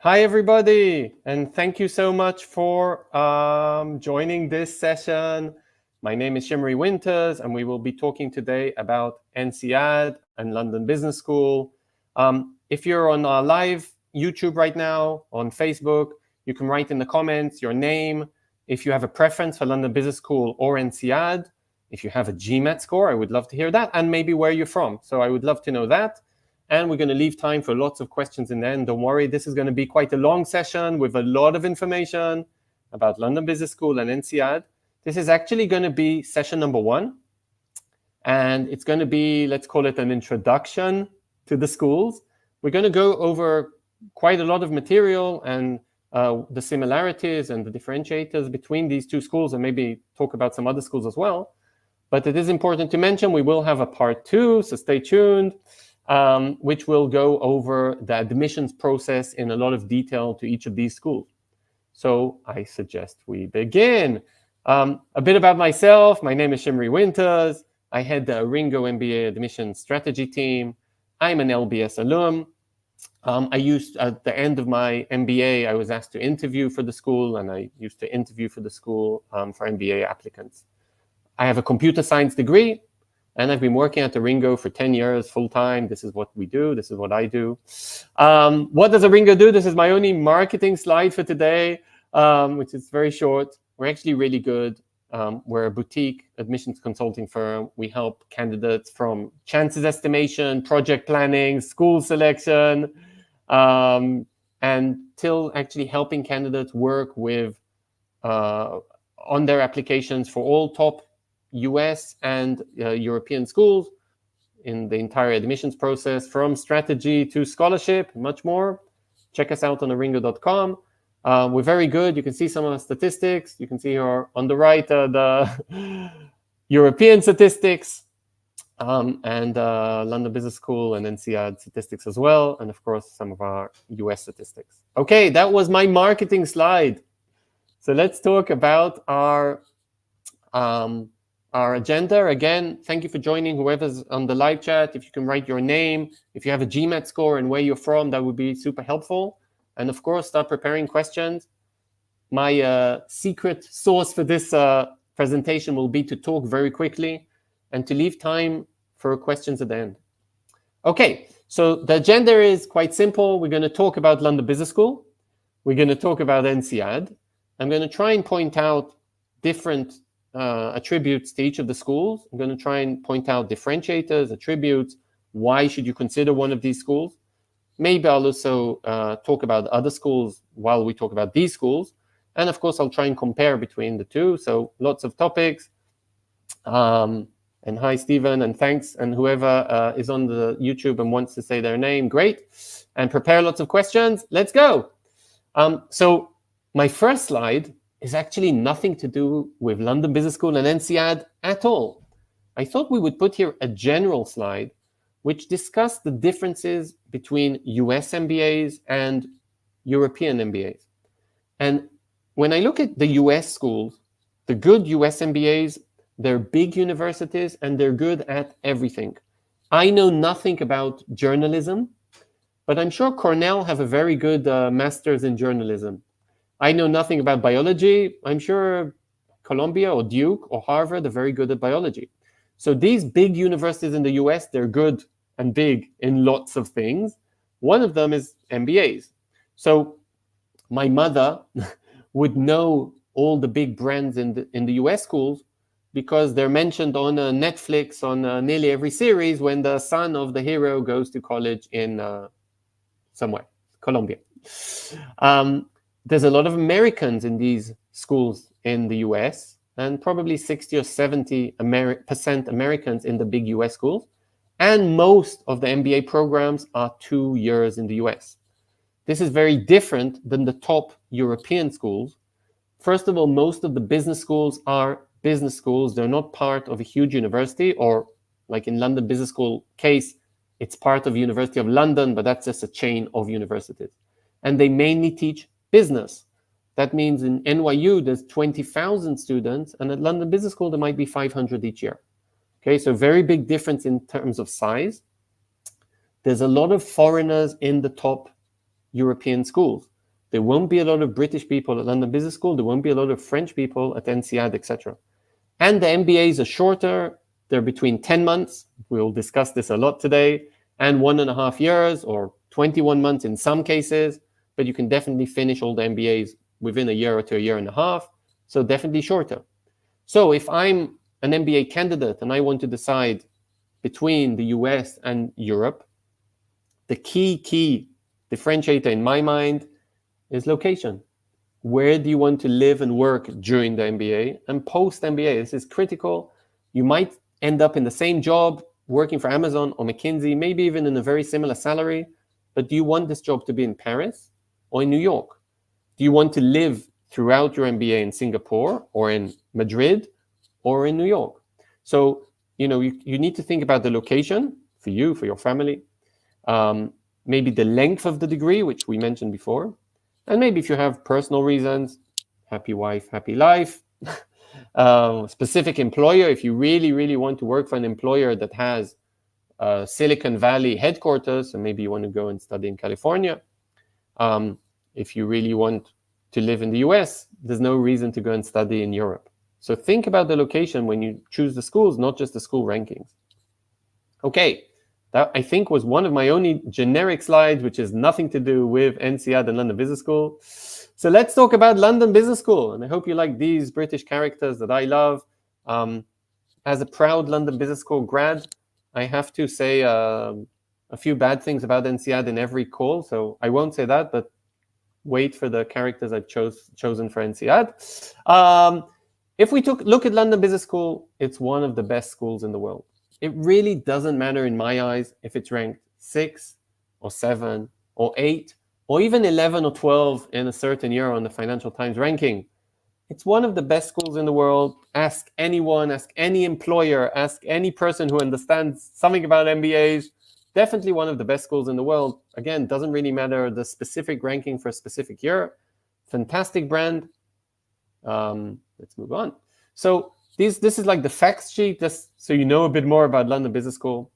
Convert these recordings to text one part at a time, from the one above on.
Hi, everybody, and thank you so much for joining this session. My name is Shimri Winters, and we will be talking today about INSEAD and London Business School. If you're on our live YouTube right now, on Facebook, you can write in the comments your name, if you have a preference for London Business School or INSEAD, if you have a GMAT score, I would love to hear that, and maybe where you're from. So I would love to know that. And we're going to leave time for lots of questions in the end. Don't worry, this is going to be quite a long session with a lot of information about London Business School and INSEAD. This is actually going to be session number 1. And it's going to be, let's call it an introduction to the schools. We're going to go over quite a lot of material and the similarities and the differentiators between these two schools, and maybe talk about some other schools as well. But it is important to mention we will have a part 2, so stay tuned. Which will go over the admissions process in a lot of detail to each of these schools. So I suggest we begin. A bit about myself. My name is Shimri Winters. I head the Ringo MBA admissions strategy team. I'm an LBS alum. At the end of my MBA, I was asked to interview for the school, and I used to interview for the school for MBA applicants. I have a computer science degree, and I've been working at the Ringo for 10 years full-time. This is what we do. This is what I do. What does a Ringo do? This is my only marketing slide for today, which is very short. We're actually really good. We're a boutique admissions consulting firm. We help candidates from chances estimation, project planning, school selection, and till actually helping candidates work with on their applications for all top US and European schools in the entire admissions process, from strategy to scholarship, much more. Check us out on aringo.com. We're very good. You can see some of the statistics. You can see here on the right the European statistics and London Business School and INSEAD statistics as well. And of course, some of our US statistics. Okay, that was my marketing slide. So let's talk about our agenda. Again, thank you for joining, whoever's on the live chat. If you can write your name, if you have a GMAT score and where you're from, that would be super helpful. And of course, start preparing questions. My secret sauce for this presentation will be to talk very quickly and to leave time for questions at the end. Okay, so the agenda is quite simple. We're going to talk about London Business School. We're going to talk about INSEAD. I'm going to try and point out different attributes to each of the schools. I'm going to try and point out differentiators, attributes. Why should you consider one of these schools? Maybe I'll also talk about other schools while we talk about these schools. And of course, I'll try and compare between the two. So lots of topics. And hi, Stephen, and thanks. And whoever is on the YouTube and wants to say their name, great. And prepare lots of questions. Let's go. So my first slide is actually nothing to do with London Business School and INSEAD at all. I thought we would put here a general slide which discussed the differences between US MBAs and European MBAs. And when I look at the US schools, the good US MBAs, they're big universities and they're good at everything. I know nothing about journalism, but I'm sure Cornell have a very good master's in journalism. I know nothing about biology. I'm sure Columbia or Duke or Harvard are very good at biology. So these big universities in the US, they're good and big in lots of things. One of them is MBAs. So my mother would know all the big brands in the US schools because they're mentioned on Netflix on nearly every series when the son of the hero goes to college in somewhere, Columbia. There's a lot of Americans in these schools in the US, and probably 60 or 70% Americans in the big US schools. And most of the MBA programs are 2 years in the US. This is very different than the top European schools. First of all, most of the business schools are business schools. They're not part of a huge university, or like in London Business School case, it's part of University of London, but that's just a chain of universities. And they mainly teach business. That means in NYU, there's 20,000 students, and at London Business School, there might be 500 each year. Okay, so very big difference in terms of size. There's a lot of foreigners in the top European schools. There won't be a lot of British people at London Business School. There won't be a lot of French people at INSEAD, etc. And the MBAs are shorter. They're between 10 months. We'll discuss this a lot today, and 1.5 years or 21 months in some cases. But you can definitely finish all the MBAs within a year to a year and a half. So definitely shorter. So if I'm an MBA candidate and I want to decide between the US and Europe, the key differentiator in my mind is location. Where do you want to live and work during the MBA and post MBA? This is critical. You might end up in the same job, working for Amazon or McKinsey, maybe even in a very similar salary. But do you want this job to be in Paris or in New York? Do you want to live throughout your MBA in Singapore or in Madrid or in New York? So, you need to think about the location for you, for your family, maybe the length of the degree, which we mentioned before, and maybe if you have personal reasons, happy wife, happy life, specific employer, if you really want to work for an employer that has Silicon Valley headquarters, and maybe you want to go and study in California. If you really want to live in the US, there's no reason to go and study in Europe. So think about the location when you choose the schools, not just the school rankings. Okay, that I think was one of my only generic slides, which has nothing to do with INSEAD and London Business School. So let's talk about London Business School. And I hope you like these British characters that I love. As a proud London Business School grad, I have to say a few bad things about INSEAD in every call. So I won't say that, but wait for the characters I've chosen for INSEAD. If we look at London Business School, it's one of the best schools in the world. It really doesn't matter in my eyes if it's ranked 6 or 7 or 8 or even 11 or 12 in a certain year on the Financial Times ranking. It's one of the best schools in the world. Ask anyone, ask any employer, ask any person who understands something about MBAs. Definitely one of the best schools in the world. Again, doesn't really matter the specific ranking for a specific year. Fantastic brand. Let's move on. So this is like the facts sheet, just so you know a bit more about London Business School.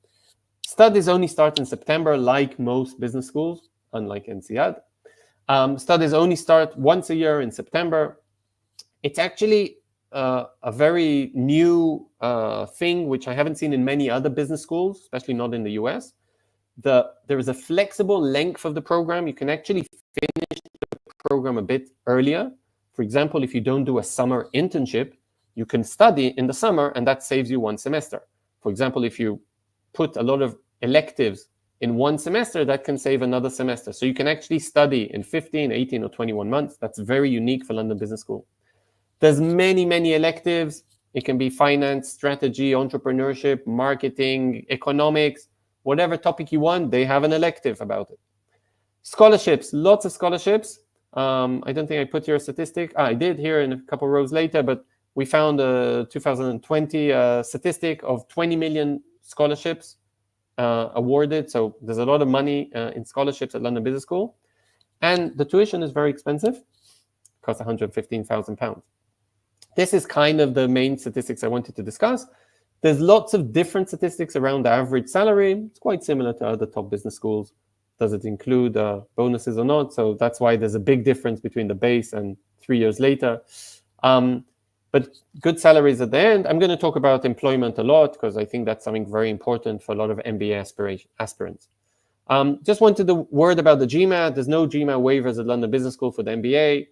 Studies only start in September, like most business schools, unlike INSEAD. Studies only start once a year in September. It's actually a very new thing, which I haven't seen in many other business schools, especially not in the US. There is a flexible length of the program. You can actually finish the program a bit earlier. For example, if you don't do a summer internship, you can study in the summer, and that saves you one semester. For example, if you put a lot of electives in one semester, that can save another semester. So you can actually study in 15, 18, or 21 months. That's very unique for London Business School. There's many electives. It can be finance, strategy, entrepreneurship, marketing, economics, whatever topic you want, they have an elective about it. Scholarships, lots of scholarships. I don't think I put here a statistic. I did here in a couple rows later, but we found a 2020 statistic of 20 million scholarships awarded. So there's a lot of money in scholarships at London Business School. And the tuition is very expensive. It costs £115,000. This is kind of the main statistics I wanted to discuss. There's lots of different statistics around the average salary. It's quite similar to other top business schools. Does it include bonuses or not? So that's why there's a big difference between the base and 3 years later. But good salaries at the end. I'm going to talk about employment a lot because I think that's something very important for a lot of MBA aspirants. Just wanted a word about the GMAT. There's no GMAT waivers at London Business School for the MBA.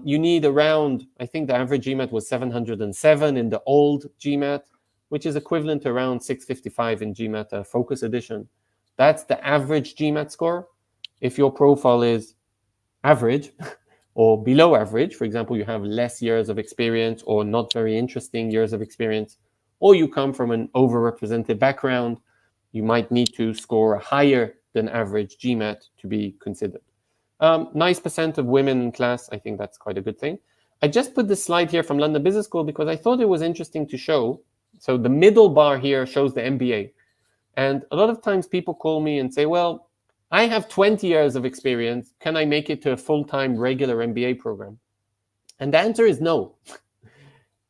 You need around, I think the average GMAT was 707 in the old GMAT, which is equivalent to around 655 in GMAT Focus Edition. That's the average GMAT score. If your profile is average or below average, for example, you have less years of experience or not very interesting years of experience, or you come from an overrepresented background, you might need to score a higher than average GMAT to be considered. Nice percent of women in class. I think that's quite a good thing. I just put this slide here from London Business School because I thought it was interesting to show. So the middle bar here shows the MBA. And a lot of times people call me and say, well, I have 20 years of experience. Can I make it to a full-time regular MBA program? And the answer is no.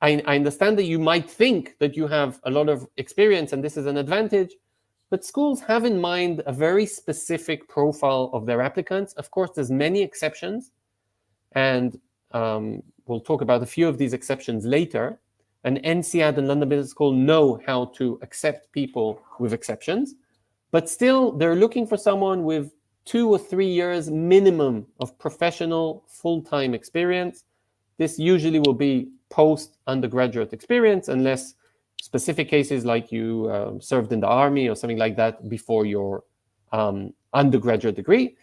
I understand that you might think that you have a lot of experience and this is an advantage, but schools have in mind a very specific profile of their applicants. Of course, there's many exceptions, and we'll talk about a few of these exceptions later. And INSEAD and London Business School know how to accept people with exceptions, but still they're looking for someone with 2 or 3 years minimum of professional full-time experience. This usually will be post-undergraduate experience, unless specific cases like you served in the army or something like that before your undergraduate degree.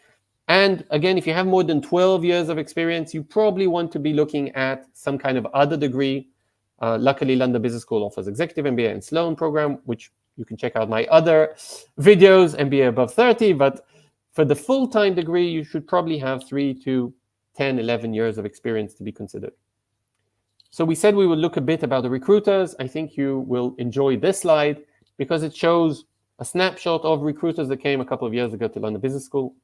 And again, if you have more than 12 years of experience, you probably want to be looking at some kind of other degree. Luckily, London Business School offers Executive MBA and Sloan program, which you can check out my other videos, MBA above 30. But for the full-time degree, you should probably have 3 to 10, 11 years of experience to be considered. So we said we would look a bit about the recruiters. I think you will enjoy this slide because it shows a snapshot of recruiters that came a couple of years ago to London Business School.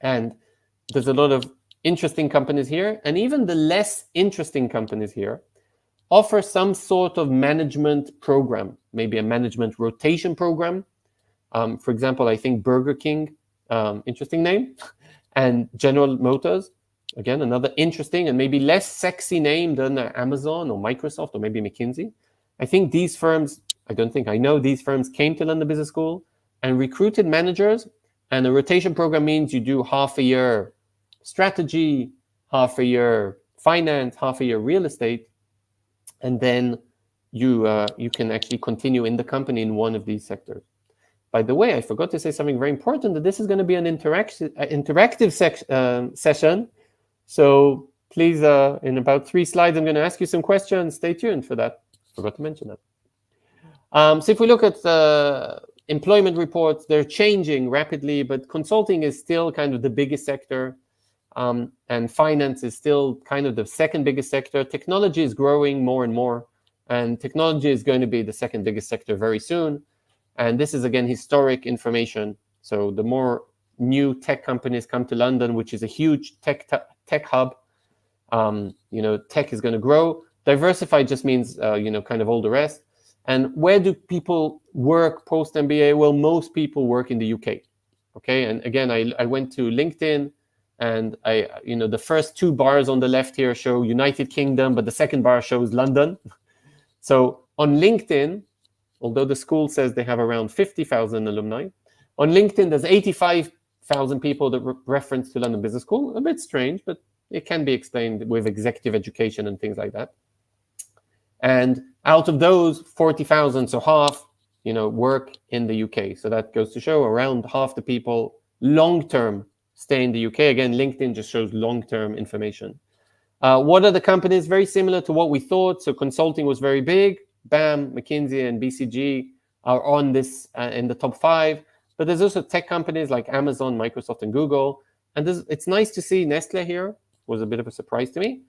And there's a lot of interesting companies here. And even the less interesting companies here offer some sort of management program, maybe a management rotation program. For example, I think Burger King, interesting name, and General Motors, again, another interesting and maybe less sexy name than Amazon or Microsoft or maybe McKinsey. I think these firms, I know these firms came to London Business School and recruited managers. And a rotation program means you do half a year strategy, half a year finance, half a year real estate, and then you can actually continue in the company in one of these sectors. By the way, I forgot to say something very important, that this is going to be an interactive session. So please, in about 3 slides, I'm going to ask you some questions. Stay tuned for that. Forgot to mention that. So if we look at employment reports, they're changing rapidly, but consulting is still kind of the biggest sector, and finance is still kind of the second biggest sector. Technology is growing more and more, and technology is going to be the second biggest sector very soon. And this is, again, historic information. So the more new tech companies come to London, which is a huge tech hub, tech is going to grow. Diversified just means, kind of all the rest. And where do people work post-MBA? Well, most people work in the UK. Okay, and again, I went to LinkedIn, and the first 2 bars on the left here show United Kingdom, but the second bar shows London. So on LinkedIn, although the school says they have around 50,000 alumni, on LinkedIn there's 85,000 people that reference to London Business School. A bit strange, but it can be explained with executive education and things like that. And out of those 40,000, so half, work in the UK. So that goes to show around half the people long-term stay in the UK. Again, LinkedIn just shows long-term information. What are the companies? Very similar to what we thought. So consulting was very big. BAM, McKinsey, and BCG are on this in the top 5. But there's also tech companies like Amazon, Microsoft, and Google. And it's nice to see Nestle here. Was a bit of a surprise to me.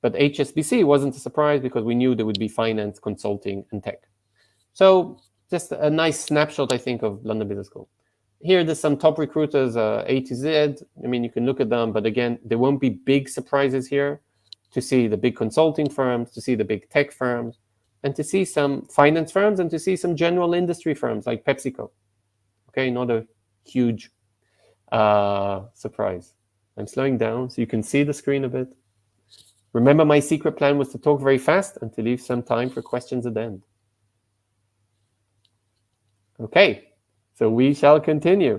But HSBC wasn't a surprise because we knew there would be finance, consulting, and tech. So just a nice snapshot, I think, of London Business School. Here, there's some top recruiters, A to Z. I mean, you can look at them, but again, there won't be big surprises here to see the big consulting firms, to see the big tech firms, and to see some finance firms, and to see some general industry firms like PepsiCo. Okay, not a huge surprise. I'm slowing down so you can see the screen a bit. Remember, my secret plan was to talk very fast and to leave some time for questions at the end. Okay, so we shall continue.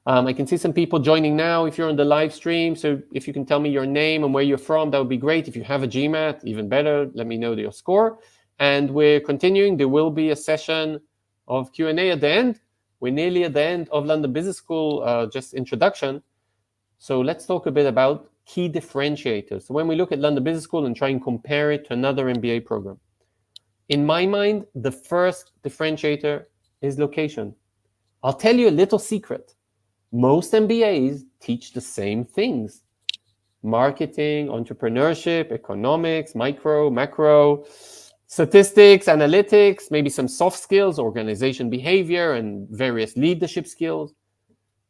I can see some people joining now if you're on the live stream. So if you can tell me your name and where you're from, that would be great. If you have a GMAT, even better, let me know your score. And we're continuing. There will be a session of Q&A at the end. We're nearly at the end of London Business School, just introduction. So let's talk a bit about key differentiators. So when we look at London Business School and try and compare it to another MBA program, in my mind, the first differentiator is location. I'll tell you a little secret. Most MBAs teach the same things: marketing, entrepreneurship, economics, micro, macro, statistics, analytics, maybe some soft skills, organization behavior, and various leadership skills.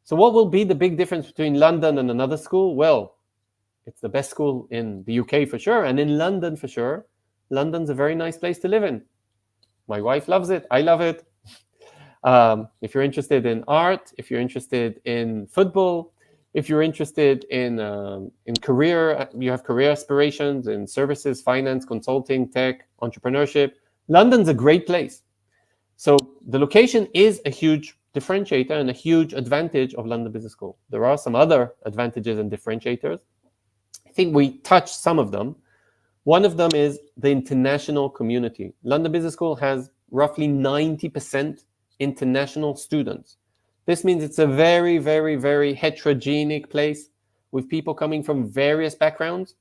So what will be the big difference between London and another school? Well, it's the best school in the UK for sure, and in London for sure. London's a very nice place to live in. My wife loves it. I love it. If you're interested in art, if you're interested in football, if you're interested in career, you have career aspirations in services, finance, consulting, tech, entrepreneurship, London's a great place. So the location is a huge differentiator and a huge advantage of London Business School. There are some other advantages and differentiators. I think we touched some of them. One of them is the international community. London Business School has roughly 90% international students. This means it's a very, very, very heterogeneous place with people coming from various backgrounds,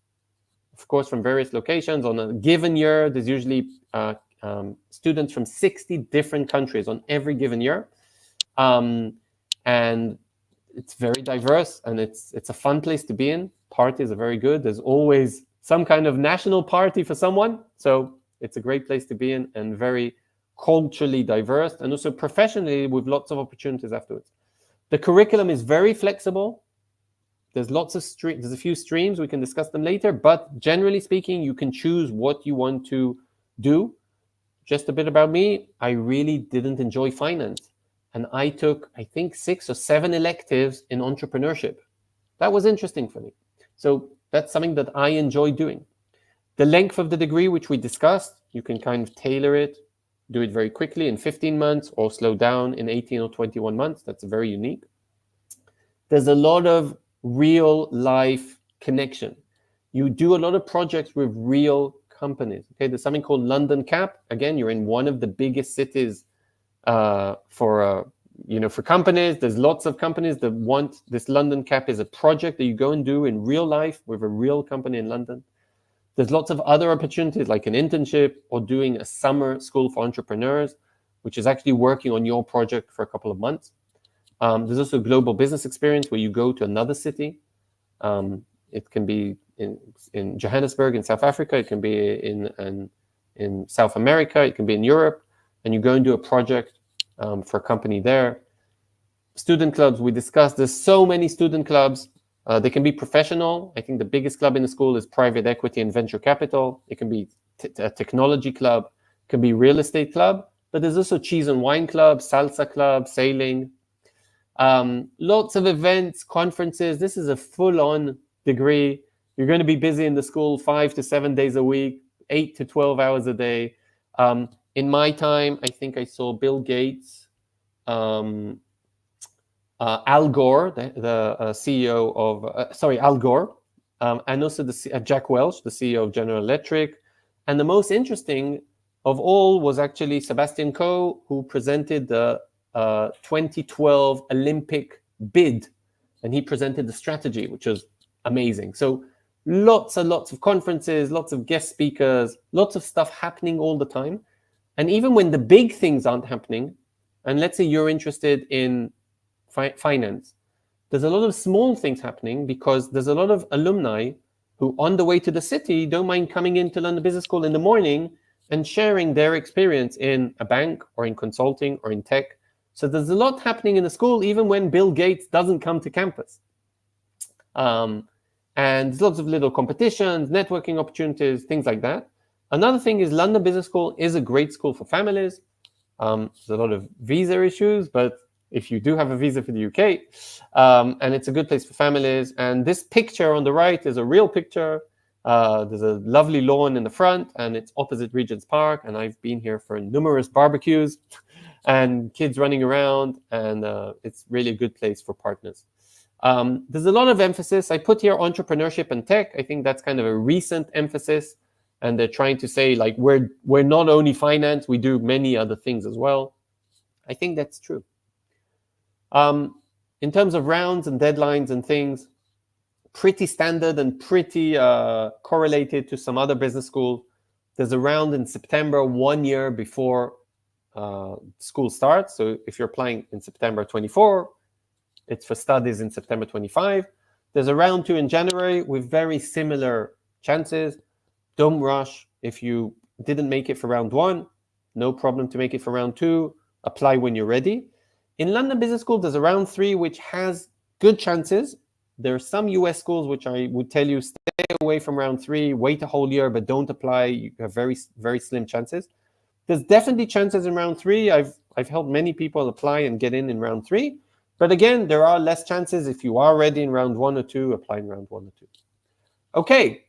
of course, from various locations. On a given year, there's usually students from 60 different countries on every given year. And it's very diverse, and it's a fun place to be in. Parties are very good. There's always some kind of national party for someone. So it's a great place to be in, and very culturally diverse, and also professionally with lots of opportunities afterwards. The curriculum is very flexible. There's lots of there's a few streams, we can discuss them later, but generally speaking, you can choose what you want to do. Just a bit about me, I really didn't enjoy finance. And I took, I think, 6 or 7 electives in entrepreneurship. That was interesting for me. So that's something that I enjoy doing. The length of the degree, which we discussed, you can kind of tailor it, do it very quickly in 15 months or slow down in 18 or 21 months. That's very unique. There's a lot of real life connection. You do a lot of projects with real companies. Okay, there's something called London Cap. Again, you're in one of the biggest cities for companies. There's lots of companies that want this London Cap as a project that you go and do in real life with a real company in London. There's lots of other opportunities like an internship or doing a summer school for entrepreneurs, which is actually working on your project for a couple of months. There's also a global business experience where you go to another city. It can be in Johannesburg in South Africa. It can be in South America. It can be in Europe. And you go and do a project for a company there. Student clubs, we discussed. There's so many student clubs. They can be professional. I think the biggest club in the school is private equity and venture capital. It can be a technology club. It can be real estate club. But there's also cheese and wine club, salsa club, sailing. Lots of events, conferences. This is a full-on degree. You're going to be busy in the school 5 to 7 days a week, 8 to 12 hours a day. In my time, I think I saw Bill Gates, Al Gore, the CEO of, Al Gore, and also Jack Welch, the CEO of General Electric. And the most interesting of all was actually Sebastian Coe, who presented the 2012 Olympic bid, and he presented the strategy, which was amazing. So lots and lots of conferences, lots of guest speakers, lots of stuff happening all the time. And even when the big things aren't happening, and let's say you're interested in finance, there's a lot of small things happening because there's a lot of alumni who on the way to the city don't mind coming into London Business School in the morning and sharing their experience in a bank or in consulting or in tech. So there's a lot happening in the school even when Bill Gates doesn't come to campus. And there's lots of little competitions, networking opportunities, things like that. Another thing is London Business School is a great school for families. There's a lot of visa issues, but if you do have a visa for the UK, and it's a good place for families. And this picture on the right is a real picture. There's a lovely lawn in the front, and it's opposite Regent's Park. And I've been here for numerous barbecues and kids running around, and it's really a good place for partners. There's a lot of emphasis. I put here entrepreneurship and tech. I think that's kind of a recent emphasis. And they're trying to say, like, we're not only finance, we do many other things as well. I think that's true. In terms of rounds and deadlines and things, pretty standard and pretty correlated to some other business schools. There's a round in September, 1 year before school starts. So if you're applying in September 24, it's for studies in September 25. There's a round 2 in January with very similar chances. Don't rush. If you didn't make it for round 1, no problem to make it for round 2. Apply when you're ready. In London Business School, there's a round 3, which has good chances. There are some US schools which I would tell you stay away from round 3, wait a whole year, but don't apply. You have very, very slim chances. There's definitely chances in round 3. I've helped many people apply and get in round 3. But again, there are less chances if you are ready in round 1 or 2, apply in round 1 or 2. Okay,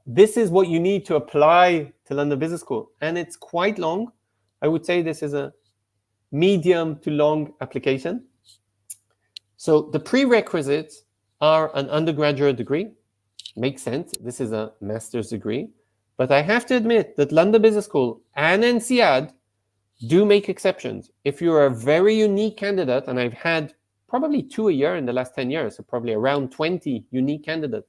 this is what you need to apply to London Business School. And it's quite long. I would say this is a medium to long application. So the prerequisites are an undergraduate degree. Makes sense. This is a master's degree. But I have to admit that London Business School and INSEAD do make exceptions. If you're a very unique candidate, and I've had probably 2 a year in the last 10 years, so probably around 20 unique candidates,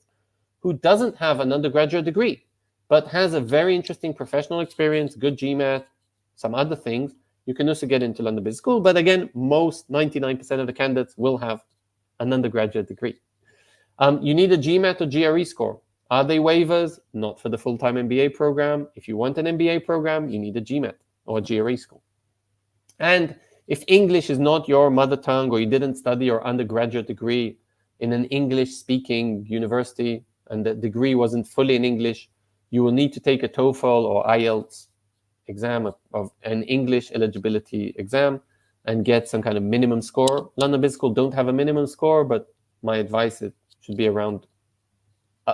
who doesn't have an undergraduate degree, but has a very interesting professional experience, good GMAT, some other things, you can also get into London Business School. But again, most 99% of the candidates will have an undergraduate degree. You need a GMAT or GRE score. Are they waivers? Not for the full-time MBA program. If you want an MBA program, you need a GMAT or a GRE score. And if English is not your mother tongue, or you didn't study your undergraduate degree in an English-speaking university, and the degree wasn't fully in English, you will need to take a TOEFL or IELTS exam of an English eligibility exam and get some kind of minimum score. London Business School don't have a minimum score, but my advice, it should be around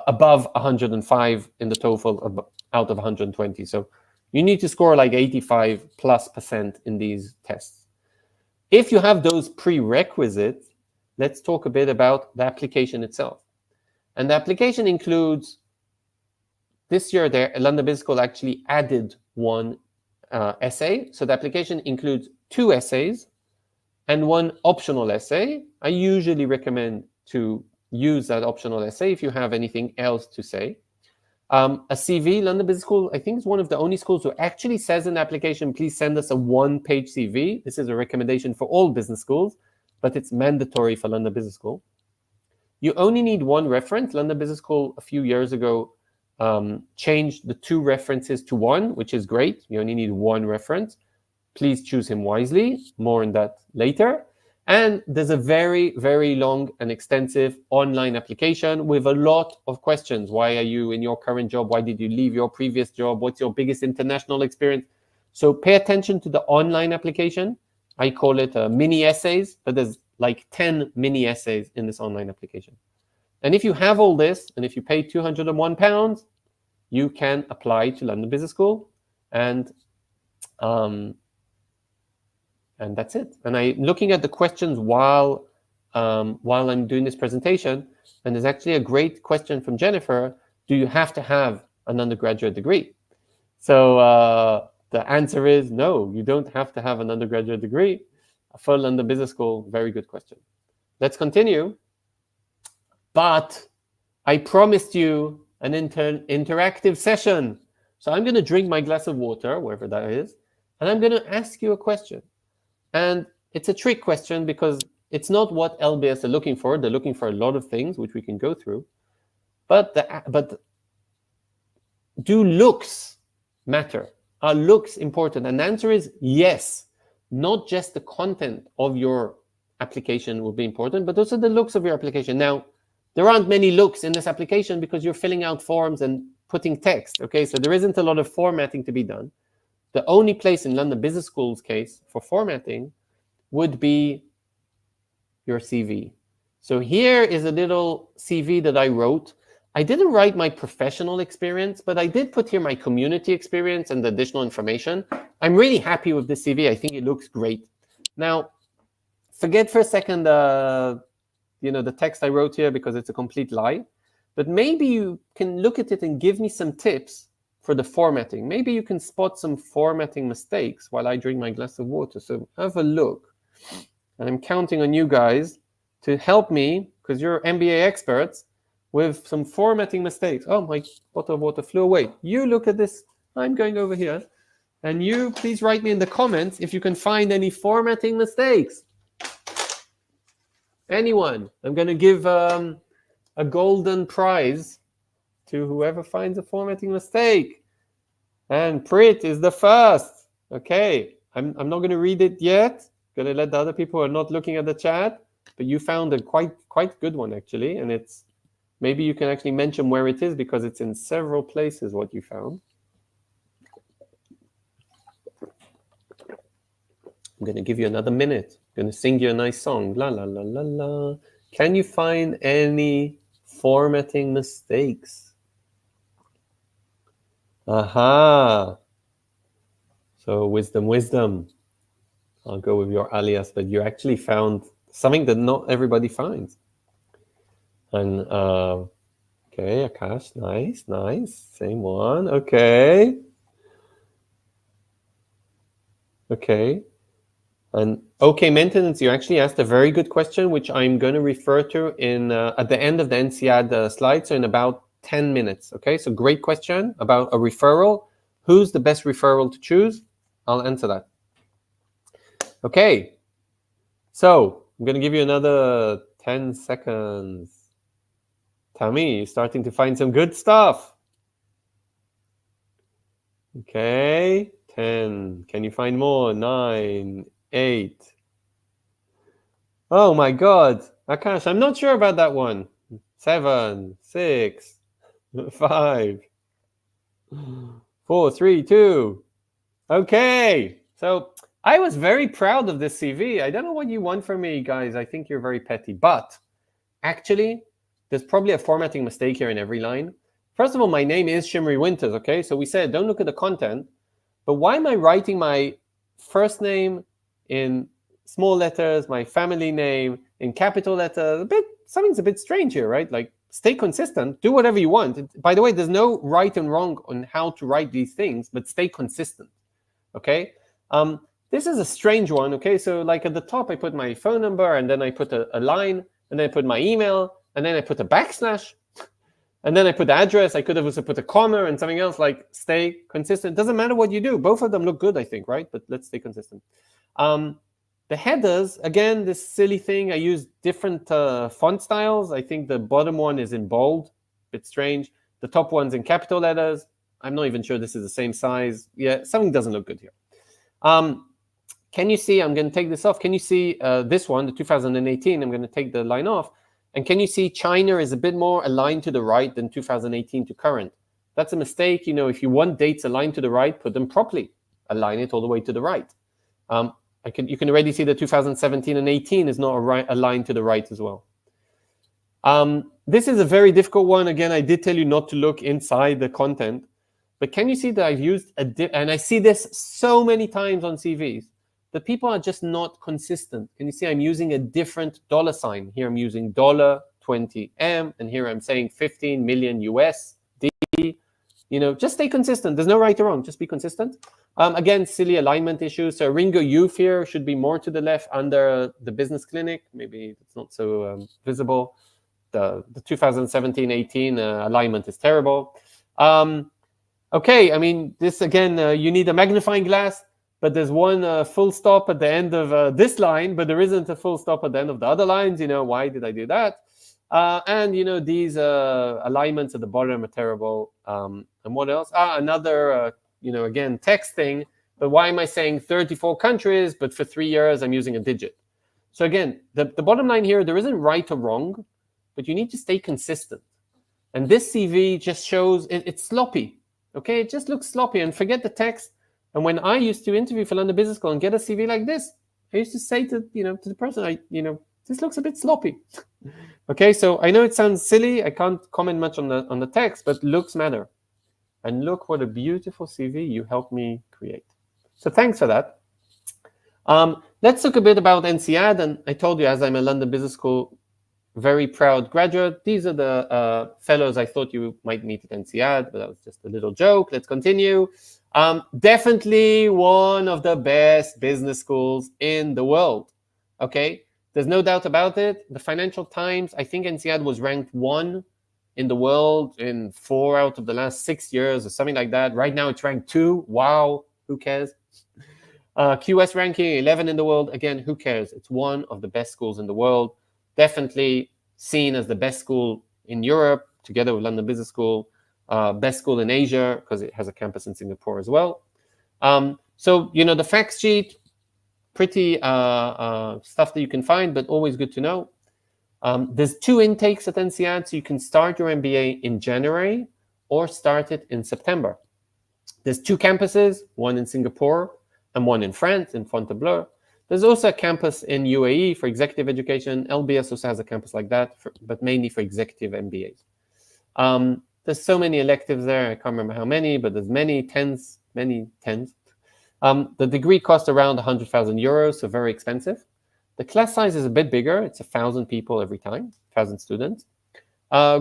above 105 in the TOEFL out of 120. So you need to score like 85+% in these tests. If you have those prerequisites, let's talk a bit about the application itself. And the application includes, this year, London Business School actually added one essay. So the application includes 2 essays and 1 optional essay. I usually recommend to use that optional essay if you have anything else to say. A CV, London Business School, I think is one of the only schools who actually says in the application, please send us a 1-page CV. This is a recommendation for all business schools, but it's mandatory for London Business School. You only need 1 reference. London Business School a few years ago changed the 2 references to 1, which is great. You only need 1 reference. Please choose him wisely. More on that later. And there's a very, very long and extensive online application with a lot of questions. Why are you in your current job? Why did you leave your previous job? What's your biggest international experience? So pay attention to the online application. I call it mini essays, but there's like 10 mini essays in this online application. And if you have all this, and if you pay £201, you can apply to London Business School, and that's it. And I'm looking at the questions while I'm doing this presentation, and there's actually a great question from Jennifer. Do you have to have an undergraduate degree? So the answer is no, you don't have to have an undergraduate degree for London Business School. Very good question. Let's continue. But I promised you an interactive session. So I'm going to drink my glass of water, wherever that is, and I'm going to ask you a question. And it's a trick question because it's not what LBS are looking for. They're looking for a lot of things, which we can go through. But do looks matter? Are looks important? And the answer is yes. Not just the content of your application will be important, but also the looks of your application. Now, there aren't many looks in this application because you're filling out forms and putting text. Okay, so there isn't a lot of formatting to be done. The only place in London Business School's case for formatting would be your CV. So here is a little CV that I wrote. I didn't write my professional experience, but I did put here my community experience and the additional information. I'm really happy with this CV. I think it looks great. Now, forget for a second the text I wrote here because it's a complete lie. But maybe you can look at it and give me some tips for the formatting. Maybe you can spot some formatting mistakes while I drink my glass of water. So have a look. And I'm counting on you guys to help me, because you're MBA experts, with some formatting mistakes. Oh, my bottle of water flew away. You look at this. I'm going over here. And you please write me in the comments if you can find any formatting mistakes. Anyone. I'm going to give a golden prize to whoever finds a formatting mistake. And Prit is the first. Okay, I'm not going to read it yet. Going to let the other people who are not looking at the chat. But you found a quite good one, actually. And it's maybe you can actually mention where it is because it's in several places what you found. I'm going to give you another minute. I'm going to sing you a nice song. La, la, la, la, la. Can you find any formatting mistakes? Aha. So wisdom. I'll go with your alias, but you actually found something that not everybody finds. And okay, Akash, nice. Same one. Okay. And okay, maintenance, you actually asked a very good question, which I'm going to refer to in at the end of the INSEAD slide, so in about 10 minutes. Okay, so great question about a referral. Who's the best referral to choose? I'll answer that. Okay, so I'm going to give you another 10 seconds. Tammy, you're starting to find some good stuff. Okay, 10. Can you find more? 9, 8. Oh my God, Akash, I'm not sure about that one. 7, 6, 5, 4, 3, 2. Okay, so I was very proud of this CV. I don't know what you want from me, guys. I think you're very petty, but actually, there's probably a formatting mistake here in every line. First of all, my name is Shimri Winters, okay? So we said, don't look at the content, but why am I writing my first name in small letters, my family name in capital letters? Something's a bit strange here, right? Like, stay consistent, do whatever you want. By the way, there's no right and wrong on how to write these things, but stay consistent, okay? This is a strange one, okay? So like at the top, I put my phone number, and then I put a line, and then I put my email, and then I put a backslash, and then I put the address. I could have also put a comma and something else. Like, stay consistent. Doesn't matter what you do. Both of them look good, I think, right? But let's stay consistent. The headers, again, this silly thing. I use different font styles. I think the bottom one is in bold. Bit strange. The top one's in capital letters. I'm not even sure this is the same size. Yeah, something doesn't look good here. Can you see, I'm going to take this off. Can you see this one, the 2018? I'm going to take the line off. And can you see China is a bit more aligned to the right than 2018 to current? That's a mistake. You know, if you want dates aligned to the right, put them properly. Align it all the way to the right. You can already see that 2017 and 18 is not aligned to the right as well. This is a very difficult one. Again, I did tell you not to look inside the content. But can you see that I've used and I see this so many times on CVs, that people are just not consistent. Can you see I'm using a different dollar sign? Here I'm using $20M, and here I'm saying 15 million USD. You know, just stay consistent. There's no right or wrong. Just be consistent. Again, silly alignment issues. So Ringo Youth here should be more to the left under the business clinic. Maybe it's not so visible. The 2017-18 alignment is terrible. Okay, I mean, this again, you need a magnifying glass. But there's one full stop at the end of this line, but there isn't a full stop at the end of the other lines. You know, why did I do that? And, you know, these alignments at the bottom are terrible. And what else? Another, you know, again, text thing. But why am I saying 34 countries, but for 3 years I'm using a digit? So again, the bottom line here, there isn't right or wrong, but you need to stay consistent. And this CV just shows it's sloppy. Okay, it just looks sloppy. And forget the text. And when I used to interview for London Business School and get a CV like this, I used to say to the person, this looks a bit sloppy. Okay, so I know it sounds silly. I can't comment much on the text, but looks matter. And look what a beautiful CV you helped me create. So thanks for that. Let's talk a bit about INSEAD. And I told you, as I'm a London Business School very proud graduate, these are the fellows I thought you might meet at INSEAD, but that was just a little joke. Let's continue. Definitely one of the best business schools in the world. Okay, there's no doubt about it. The Financial Times, I think INSEAD was ranked 1 in the world in 4 out of the last 6 years or something like that. Right now it's ranked 2. Wow, who cares? QS ranking 11 in the world. Again, who cares? It's one of the best schools in the world. Definitely seen as the best school in Europe, together with London Business School. Best school in Asia, because it has a campus in Singapore as well. So, you know, the fact sheet, pretty stuff that you can find, but always good to know. There's 2 intakes at INSEAD, so you can start your MBA in January or start it in September. There's 2 campuses, one in Singapore and one in France, in Fontainebleau. There's also a campus in UAE for executive education. LBS also has a campus like that, but mainly for executive MBAs. There's so many electives there. I can't remember how many, but there's many tens. The degree costs around 100,000 euros, so very expensive. The class size is a bit bigger. It's 1,000 people every time, 1,000 students.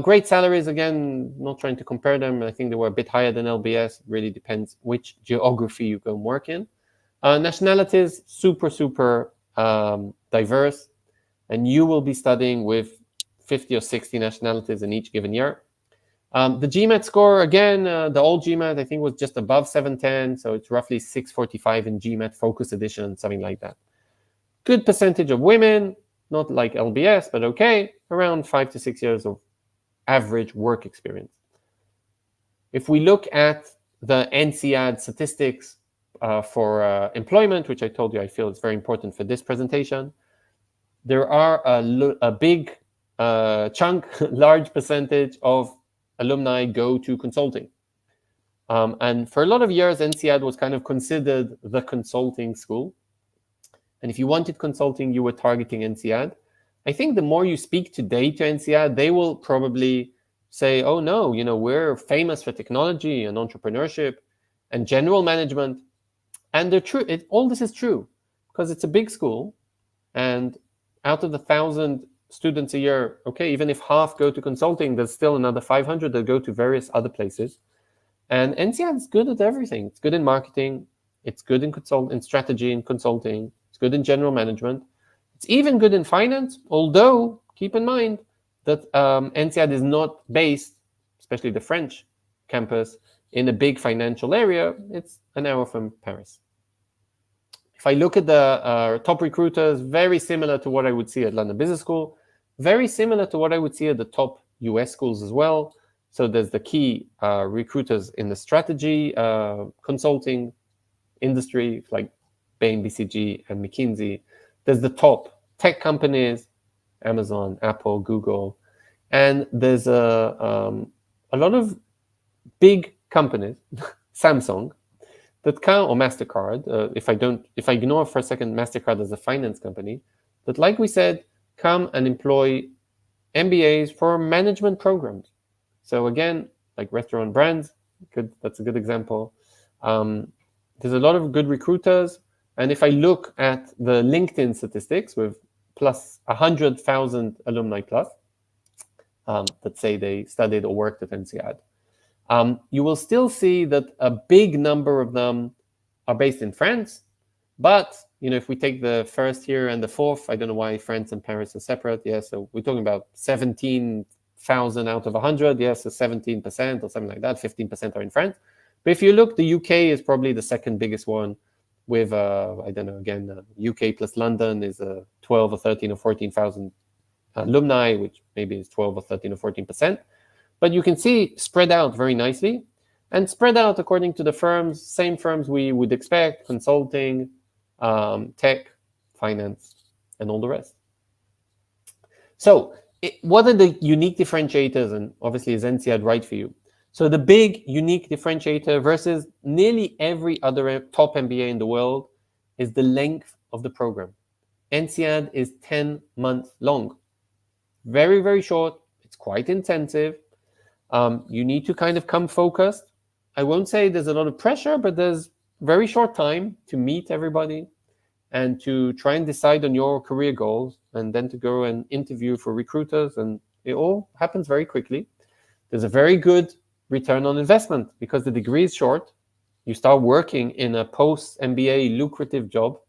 Great salaries, again, not trying to compare them. I think they were a bit higher than LBS. It really depends which geography you go and work in. Nationalities, super diverse. And you will be studying with 50 or 60 nationalities in each given year. The GMAT score, again, the old GMAT, I think, was just above 710. So it's roughly 645 in GMAT Focus Edition, something like that. Good percentage of women, not like LBS, but okay, around 5 to 6 years of average work experience. If we look at the INSEAD statistics for employment, which I told you I feel is very important for this presentation, there are a big chunk, large percentage of alumni go to consulting. And for a lot of years, INSEAD was kind of considered the consulting school. And if you wanted consulting, you were targeting INSEAD. I think the more you speak today to INSEAD, they will probably say, oh no, we're famous for technology and entrepreneurship and general management. And they're true. All this is true because it's a big school. And out of the 1,000 students a year, okay, even if half go to consulting, there's still another 500 that go to various other places. And INSEAD is good at everything. It's good in marketing. It's good in strategy and consulting. It's good in general management. It's even good in finance, although keep in mind that INSEAD is not based, especially the French campus, in a big financial area. It's an hour from Paris. If I look at the top recruiters, very similar to what I would see at London Business School, very similar to what I would see at the top US schools as well. So there's the key recruiters in the strategy consulting industry, like Bain, BCG, and McKinsey. There's the top tech companies, Amazon, Apple, Google, and there's a lot of big companies, Samsung, that come, or MasterCard, if I ignore for a second MasterCard as a finance company, that, like we said, come and employ MBAs for management programs. So again, like restaurant brands, that's a good example. There's a lot of good recruiters. And if I look at the LinkedIn statistics with plus 100,000 alumni plus, that say they studied or worked at INSEAD, you will still see that a big number of them are based in France. But if we take the first here and the fourth, I don't know why France and Paris are separate. Yeah, so we're talking about 17,000 out of 100. Yes, so 17% or something like that. 15% are in France. But if you look, the UK is probably the second biggest one with, I don't know, again, UK plus London is 12 or 13 or 14,000 alumni, which maybe is 12 or 13 or 14%. But you can see spread out very nicely and spread out according to the firms, same firms we would expect, consulting, tech, finance, and all the rest. So what are the unique differentiators? And obviously, is INSEAD right for you? So the big unique differentiator versus nearly every other top MBA in the world is the length of the program. INSEAD is 10 months long. Very, very short. It's quite intensive. You need to kind of come focused. I won't say there's a lot of pressure, but there's very short time to meet everybody and to try and decide on your career goals and then to go and interview for recruiters. And it all happens very quickly. There's a very good return on investment because the degree is short. You start working in a post-MBA lucrative job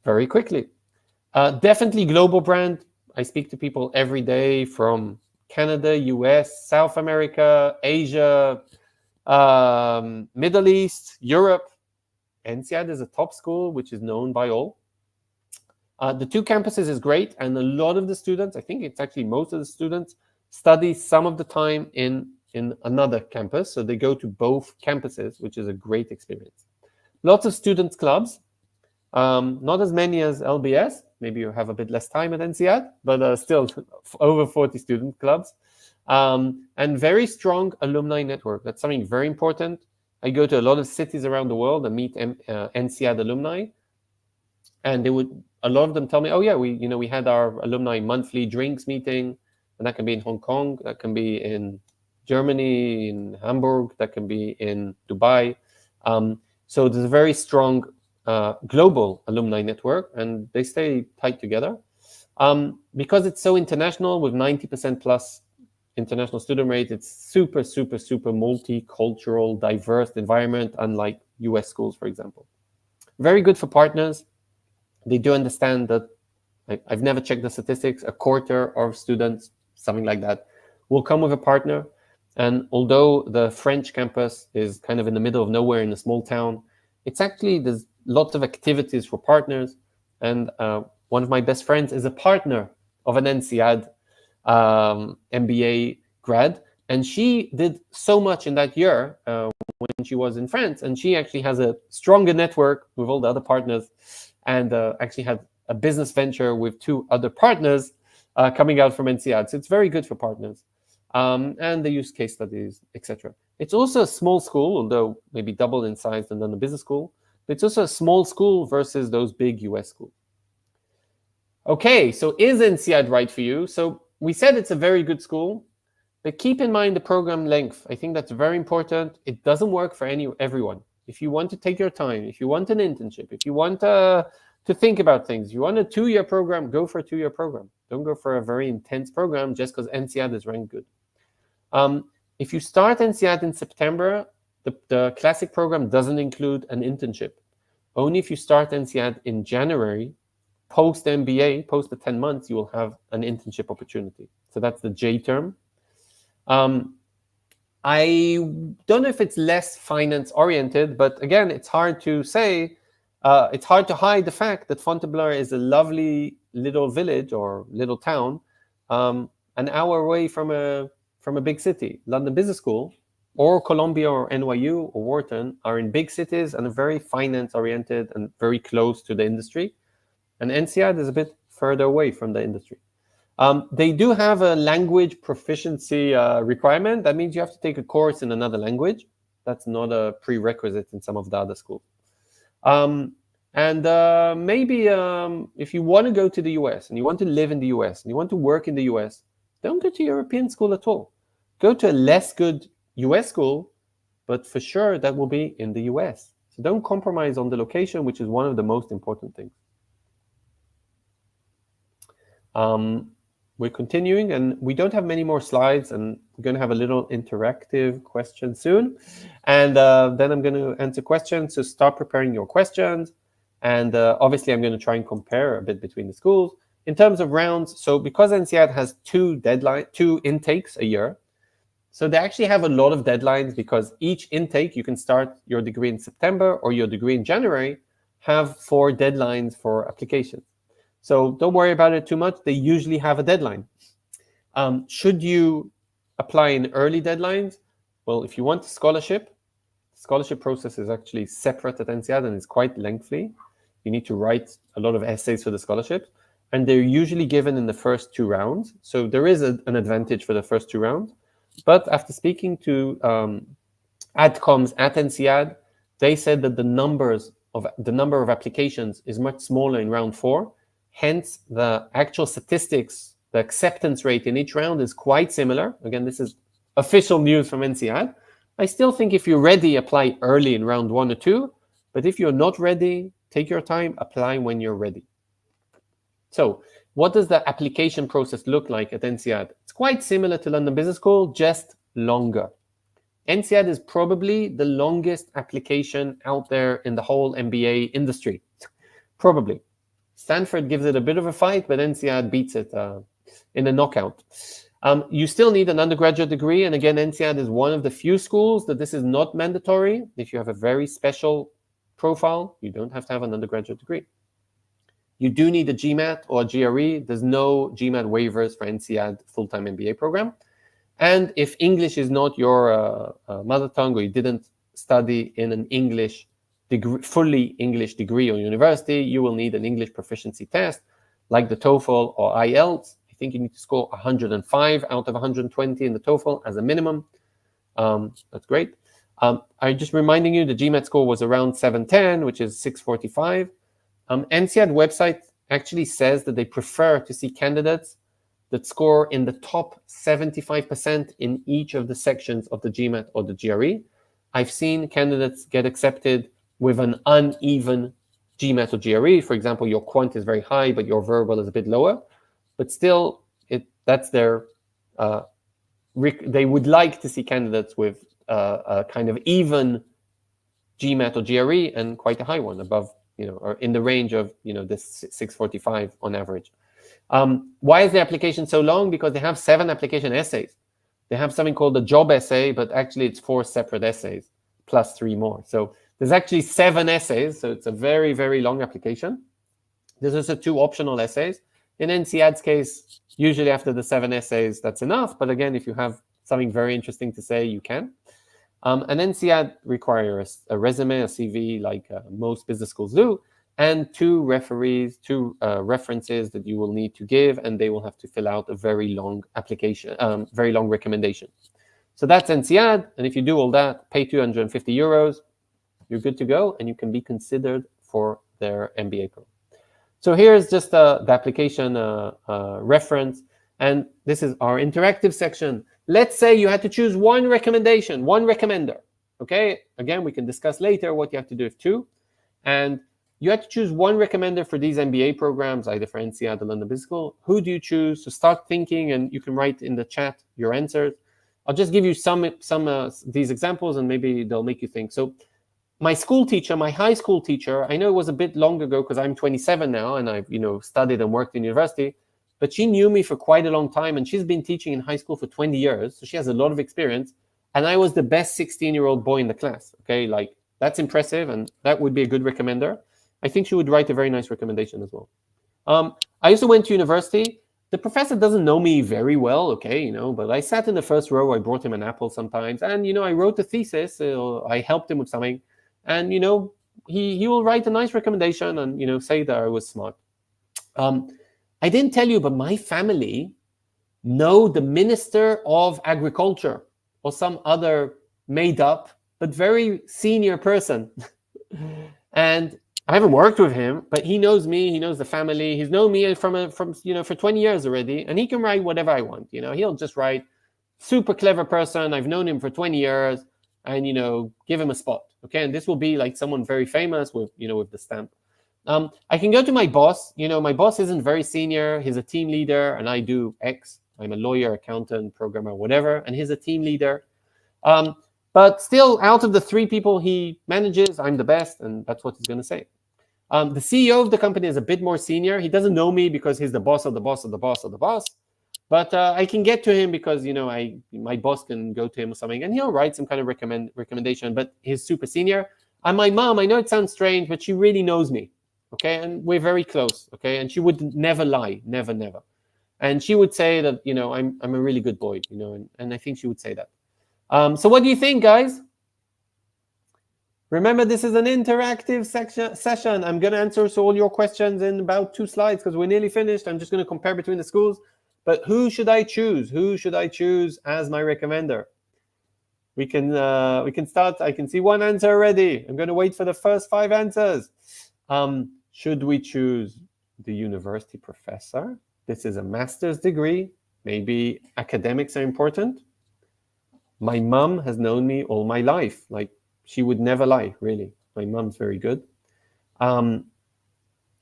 very quickly. Definitely global brand. I speak to people every day from Canada, US, South America, Asia, Middle East, Europe. INSEAD is a top school, which is known by all. The two campuses is great. And a lot of the students, I think it's actually most of the students, study some of the time in another campus. So they go to both campuses, which is a great experience. Lots of students clubs, not as many as LBS. Maybe you have a bit less time at INSEAD, but still over 40 student clubs. And very strong alumni network. That's something very important. I go to a lot of cities around the world and meet INSEAD alumni. And a lot of them tell me, oh yeah, we had our alumni monthly drinks meeting, and that can be in Hong Kong, that can be in Germany, in Hamburg, that can be in Dubai. So there's a very strong global alumni network, and they stay tight together. Because it's so international, with 90% plus international student rate, it's super, super, super multicultural, diverse environment, unlike US schools, for example. Very good for partners. They do understand that, I've never checked the statistics, a quarter of students, something like that, will come with a partner. And although the French campus is kind of in the middle of nowhere in a small town, it's actually, there's lots of activities for partners. And one of my best friends is a partner of an INSEAD MBA grad. And she did so much in that year when she was in France. And she actually has a stronger network with all the other partners, and actually had a business venture with 2 other partners coming out from INSEAD. So it's very good for partners. And they use case studies, etc. It's also a small school, although maybe double in size than the business school. But it's also a small school versus those big US schools. Okay, so is INSEAD right for you? So we said it's a very good school, but keep in mind the program length. I think that's very important. It doesn't work for everyone. If you want to take your time, if you want an internship, if you want to think about things, if you want a 2-year program, go for a 2-year program. Don't go for a very intense program just because INSEAD is ranked good. If you start INSEAD in September, the classic program doesn't include an internship. Only if you start INSEAD in January, post MBA, post the 10 months, you will have an internship opportunity. So that's the J term. I don't know if it's less finance oriented, but again, it's hard to say. It's hard to hide the fact that Fontainebleau is a lovely little village or little town, an hour away from a big city. London Business School or Columbia or NYU or Wharton are in big cities and are very finance oriented and very close to the industry. And INSEAD is a bit further away from the industry. They do have a language proficiency requirement. That means you have to take a course in another language. That's not a prerequisite in some of the other schools. Maybe if you want to go to the US and you want to live in the US and you want to work in the US, don't go to European school at all. Go to a less good US school, but for sure that will be in the US. So don't compromise on the location, which is one of the most important things. We're continuing, and we don't have many more slides, and we're going to have a little interactive question soon. And then I'm going to answer questions, so start preparing your questions. And obviously, I'm going to try and compare a bit between the schools. In terms of rounds, so because INSEAD has 2 intakes a year, so they actually have a lot of deadlines, because each intake, you can start your degree in September or your degree in January, have 4 deadlines for applications. So don't worry about it too much. They usually have a deadline. Should you apply in early deadlines? Well, if you want a scholarship, the scholarship process is actually separate at INSEAD and it's quite lengthy. You need to write a lot of essays for the scholarship, and they're usually given in the first 2 rounds. So there is an advantage for the first 2 rounds. But after speaking to adcoms at INSEAD, they said that the number of applications is much smaller in round 4. Hence, the actual statistics, the acceptance rate in each round is quite similar. Again, this is official news from INSEAD. I still think if you're ready, apply early in round 1 or 2. But if you're not ready, take your time, apply when you're ready. So what does the application process look like at INSEAD? It's quite similar to London Business School, just longer. INSEAD is probably the longest application out there in the whole MBA industry. Probably. Stanford gives it a bit of a fight, but INSEAD beats it in a knockout. You still need an undergraduate degree. And again, INSEAD is one of the few schools that this is not mandatory. If you have a very special profile, you don't have to have an undergraduate degree. You do need a GMAT or a GRE. There's no GMAT waivers for INSEAD full-time MBA program. And if English is not your mother tongue, or you didn't study in an English degree, fully English degree or university, you will need an English proficiency test like the TOEFL or IELTS. I think you need to score 105 out of 120 in the TOEFL as a minimum. That's great. I'm just reminding you the GMAT score was around 710, which is 645. INSEAD website actually says that they prefer to see candidates that score in the top 75% in each of the sections of the GMAT or the GRE. I've seen candidates get accepted with an uneven GMAT or GRE. For example, your quant is very high, but your verbal is a bit lower. But still, that's their they would like to see candidates with a kind of even GMAT or GRE and quite a high one, above, or in the range of, this 645 on average. Why is the application so long? Because they have 7 application essays. They have something called the job essay, but actually it's 4 separate essays plus 3 more. So there's actually 7 essays. So it's a very, very long application. There's also 2 optional essays. In INSEAD's case, usually after the 7 essays, that's enough. But again, if you have something very interesting to say, you can. And INSEAD requires a resume, a CV, like most business schools do, and 2 referees, 2 references that you will need to give, and they will have to fill out a very long application, very long recommendation. So that's INSEAD, and if you do all that, pay 250 euros, you're good to go, and you can be considered for their MBA program. So here's just the application reference, and this is our interactive section. Let's say you had to choose one recommendation, one recommender, okay? Again, we can discuss later what you have to do with 2, and you had to choose one recommender for these MBA programs, either for INSEAD or London Business School. Who do you choose? So start thinking, and you can write in the chat your answers. I'll just give you some these examples, and maybe they'll make you think. So my school teacher, my high school teacher, I know it was a bit long ago because I'm 27 now, and I've studied and worked in university, but she knew me for quite a long time, and she's been teaching in high school for 20 years, so she has a lot of experience, and I was the best 16-year-old boy in the class, okay? Like, that's impressive, and that would be a good recommender. I think she would write a very nice recommendation as well. I also went to university. The professor doesn't know me very well, okay, but I sat in the first row. I brought him an apple sometimes, and, I wrote a thesis. I helped him with something, and, he will write a nice recommendation and, say that I was smart. I didn't tell you, but my family know the Minister of Agriculture or some other made-up but very senior person. And I haven't worked with him, but he knows me. He knows the family. He's known me from for 20 years already, and he can write whatever I want. He'll just write super clever person. I've known him for 20 years, and give him a spot. Okay, and this will be like someone very famous with with the stamp. I can go to my boss. My boss isn't very senior. He's a team leader, and I do X. I'm a lawyer, accountant, programmer, whatever, and he's a team leader. But still, out of the 3 people he manages, I'm the best, and that's what he's going to say. The CEO of the company is a bit more senior. He doesn't know me because he's the boss of the boss of the boss of the boss. But I can get to him because, my boss can go to him or something, and he'll write some kind of recommendation, but he's super senior. And my mom, I know it sounds strange, but she really knows me, okay? And we're very close, okay? And she would never lie, never, never. And she would say that, I'm a really good boy, and I think she would say that. So what do you think, guys? Remember, this is an interactive session. I'm going to answer all your questions in about 2 slides because we're nearly finished. I'm just going to compare between the schools. But who should I choose? Who should I choose as my recommender? We can start. I can see 1 answer already. I'm going to wait for the first 5 answers. Should we choose the university professor? This is a master's degree. Maybe academics are important. My mom has known me all my life. Like, she would never lie, really. My mom's very good. The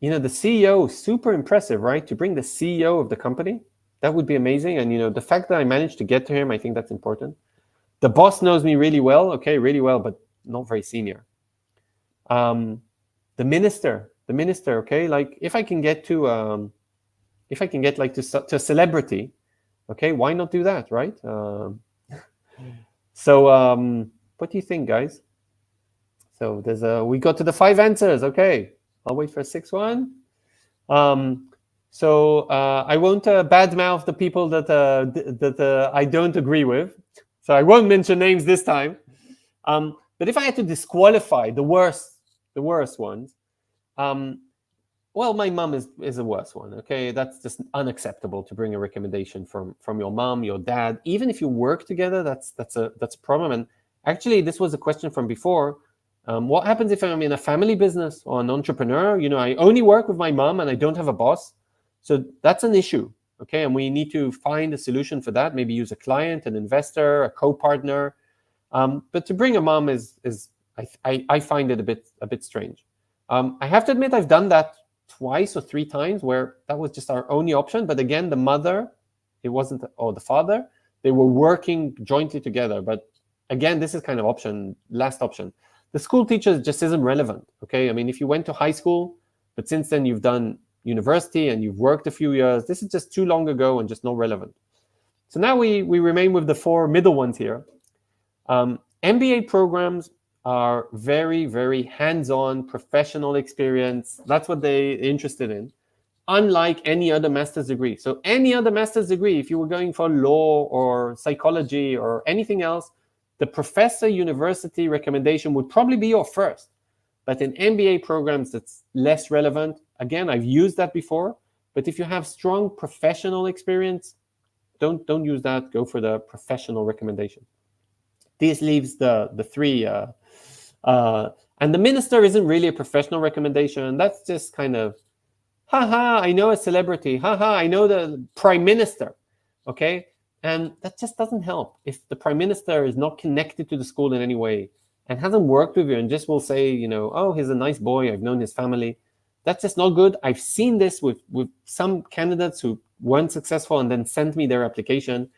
CEO, super impressive, right? To bring the CEO of the company, that would be amazing. And, the fact that I managed to get to him, I think that's important. The boss knows me really well, okay, really well, but not very senior. The minister, okay? Like, if I can get to a celebrity, okay, why not do that, right? So what do you think, guys? So we got to the 5 answers. Okay, I'll wait for a 6th one. So I won't badmouth the people that I don't agree with. So I won't mention names this time. But if I had to disqualify the worst ones, well, my mom is the worst one. Okay, that's just unacceptable to bring a recommendation from your mom, your dad, even if you work together. That's a problem. And actually, this was a question from before. What happens if I'm in a family business or an entrepreneur? I only work with my mom and I don't have a boss. So that's an issue, okay? And we need to find a solution for that. Maybe use a client, an investor, a co-partner. But to bring a mom I find it a bit strange. I have to admit I've done that twice or three times where that was just our only option. But again, the mother, it wasn't, or the father, they were working jointly together. But again, this is kind of last option. The school teacher just isn't relevant, okay? I mean, if you went to high school, but since then you've done university and you've worked a few years, this is just too long ago and just not relevant. So now we remain with the four middle ones here. MBA programs are very, very hands-on, professional experience. That's what they're interested in, unlike any other master's degree. So any other master's degree, if you were going for law or psychology or anything else, the professor university recommendation would probably be your first. But in MBA programs, that's less relevant. Again, I've used that before. But if you have strong professional experience, don't use that. Go for the professional recommendation. This leaves the three. And the minister isn't really a professional recommendation. That's just kind of, haha, I know a celebrity. Haha, I know the prime minister. Okay? And that just doesn't help. If the prime minister is not connected to the school in any way and hasn't worked with you and just will say, oh, he's a nice boy, I've known his family, that's just not good. I've seen this with some candidates who weren't successful and then sent me their application.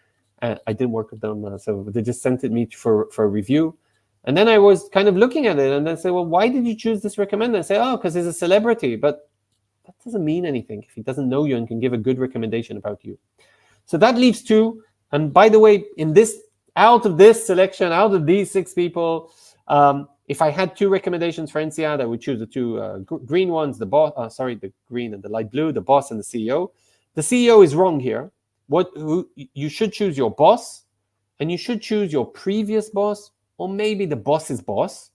I didn't work with them, so they just sent it me for a review. And then I was kind of looking at it and then say, well, why did you choose this recommender? And say, oh, because he's a celebrity. But that doesn't mean anything if he doesn't know you and can give a good recommendation about you. So that leaves two. And by the way, out of this selection, out of these six people, if I had two recommendations for INSEAD, I would choose the two green ones, the green and the light blue, the boss and the CEO. The CEO is wrong here. You should choose your boss, and you should choose your previous boss, or maybe the boss's boss,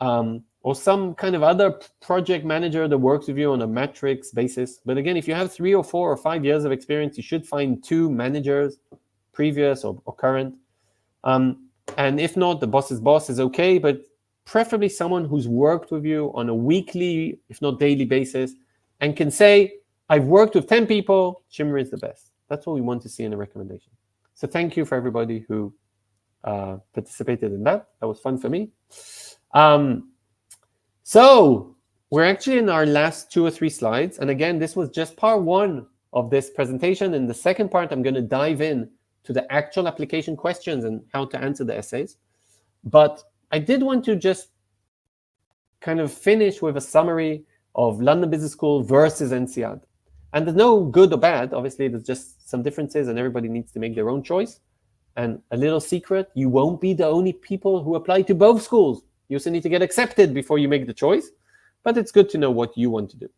or some kind of other project manager that works with you on a matrix basis. But again, if you have 3 or 4 or 5 years of experience, you should find two managers, previous or current. And if not, the boss's boss is okay, but preferably someone who's worked with you on a weekly, if not daily basis, and can say, I've worked with 10 people, Shimri is the best. That's what we want to see in a recommendation. So thank you for everybody who participated in that. That was fun for me. So we're actually in our last 2 or 3 slides. And again, this was just part 1 of this presentation. In the second part, I'm going to dive in to the actual application questions and how to answer the essays. But I did want to just kind of finish with a summary of London Business School versus INSEAD. And there's no good or bad. Obviously, there's just some differences and everybody needs to make their own choice. And a little secret, you won't be the only people who apply to both schools. You also need to get accepted before you make the choice. But it's good to know what you want to do.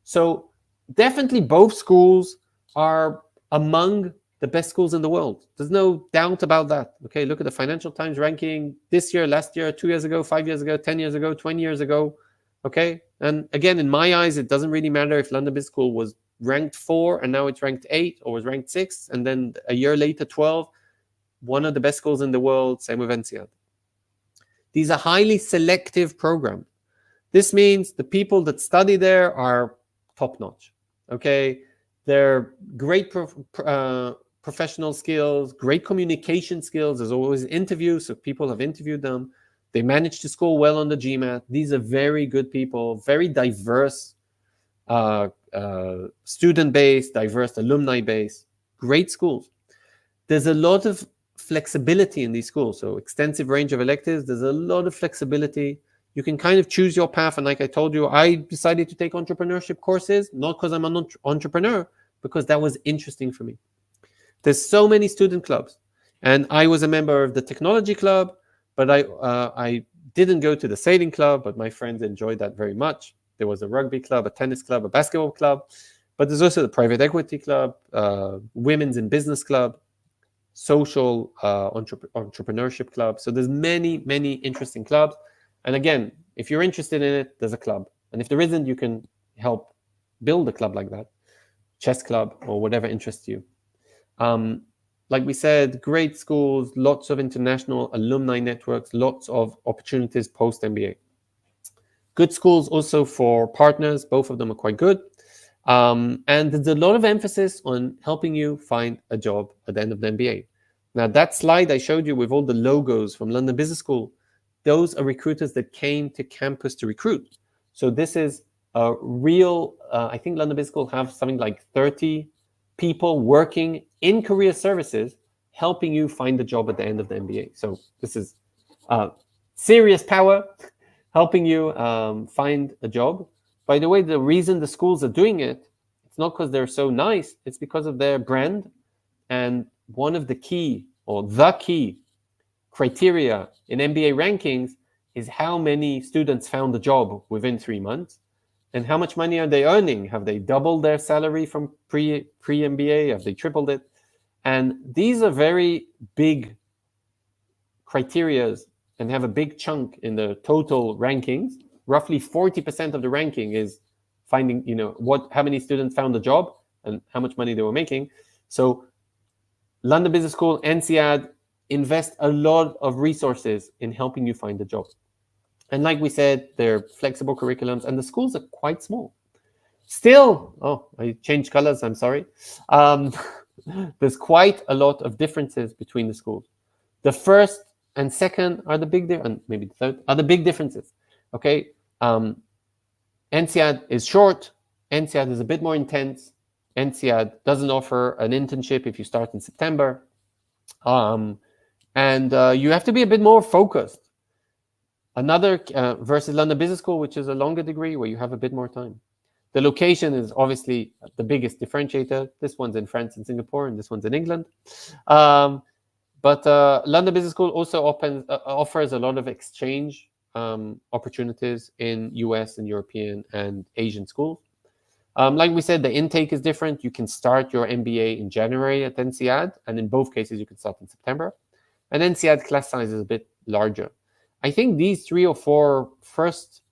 So definitely both schools are among the best schools in the world. There's no doubt about that. Okay, look at the Financial Times ranking this year, last year, 2 years ago, 5 years ago, 10 years ago, 20 years ago. Okay, and again, in my eyes, it doesn't really matter if London Business School was ranked 4 and now it's ranked 8 or was ranked 6 and then a year later 12. One of the best schools in the world, same with INSEAD. These are highly selective programs. This means the people that study there are top-notch. Okay, they're great professional skills, great communication skills. There's always interviews, so people have interviewed them. They manage to score well on the GMAT. These are very good people, very diverse student base, diverse alumni base, great schools. There's a lot of flexibility in these schools. So extensive range of electives. There's a lot of flexibility. You can kind of choose your path. And like I told you, I decided to take entrepreneurship courses, not because I'm an entrepreneur, because that was interesting for me. There's so many student clubs. And I was a member of the technology club, but I didn't go to the sailing club, but my friends enjoyed that very much. There was a rugby club, a tennis club, a basketball club, but there's also the private equity club, women's and business club, social entrepreneurship club. So there's many, many interesting clubs. And again, if you're interested in it, there's a club. And if there isn't, you can help build a club like that, chess club or whatever interests you. like we said, great schools, lots of international alumni networks, lots of opportunities post-MBA. Good schools also for partners. Both of them are quite good. And there's a lot of emphasis on helping you find a job at the end of the MBA. Now, that slide I showed you with all the logos from London Business School, those are recruiters that came to campus to recruit. So this is a real, I think London Business School have something like 30 people working in career services, helping you find a job at the end of the MBA. So this is serious power, helping you find a job. By the way, the reason the schools are doing it, it's not because they're so nice, it's because of their brand. And one of the key, or the key criteria in MBA rankings is how many students found a job within 3 months, and how much money are they earning? Have they doubled their salary from pre-MBA? Have they tripled it? And these are very big criterias and have a big chunk in the total rankings. Roughly 40% of the ranking is finding, how many students found a job and how much money they were making. So London Business School, INSEAD invest a lot of resources in helping you find a job. And like we said, they're flexible curriculums, and the schools are quite small. Still, I changed colors, I'm sorry. There's quite a lot of differences between the schools. The first and second are the big, and maybe the third, are the big differences, okay? INSEAD is short, INSEAD is a bit more intense, INSEAD doesn't offer an internship if you start in September, and you have to be a bit more focused. Another versus London Business School, which is a longer degree where you have a bit more time. The location is obviously the biggest differentiator. This one's in France and Singapore, and this one's in England. But London Business School also offers a lot of exchange opportunities in US and European and Asian schools. Like we said, the intake is different. You can start your MBA in January at INSEAD, and in both cases, you can start in September. And INSEAD class size is a bit larger. I think these 3 or 4 first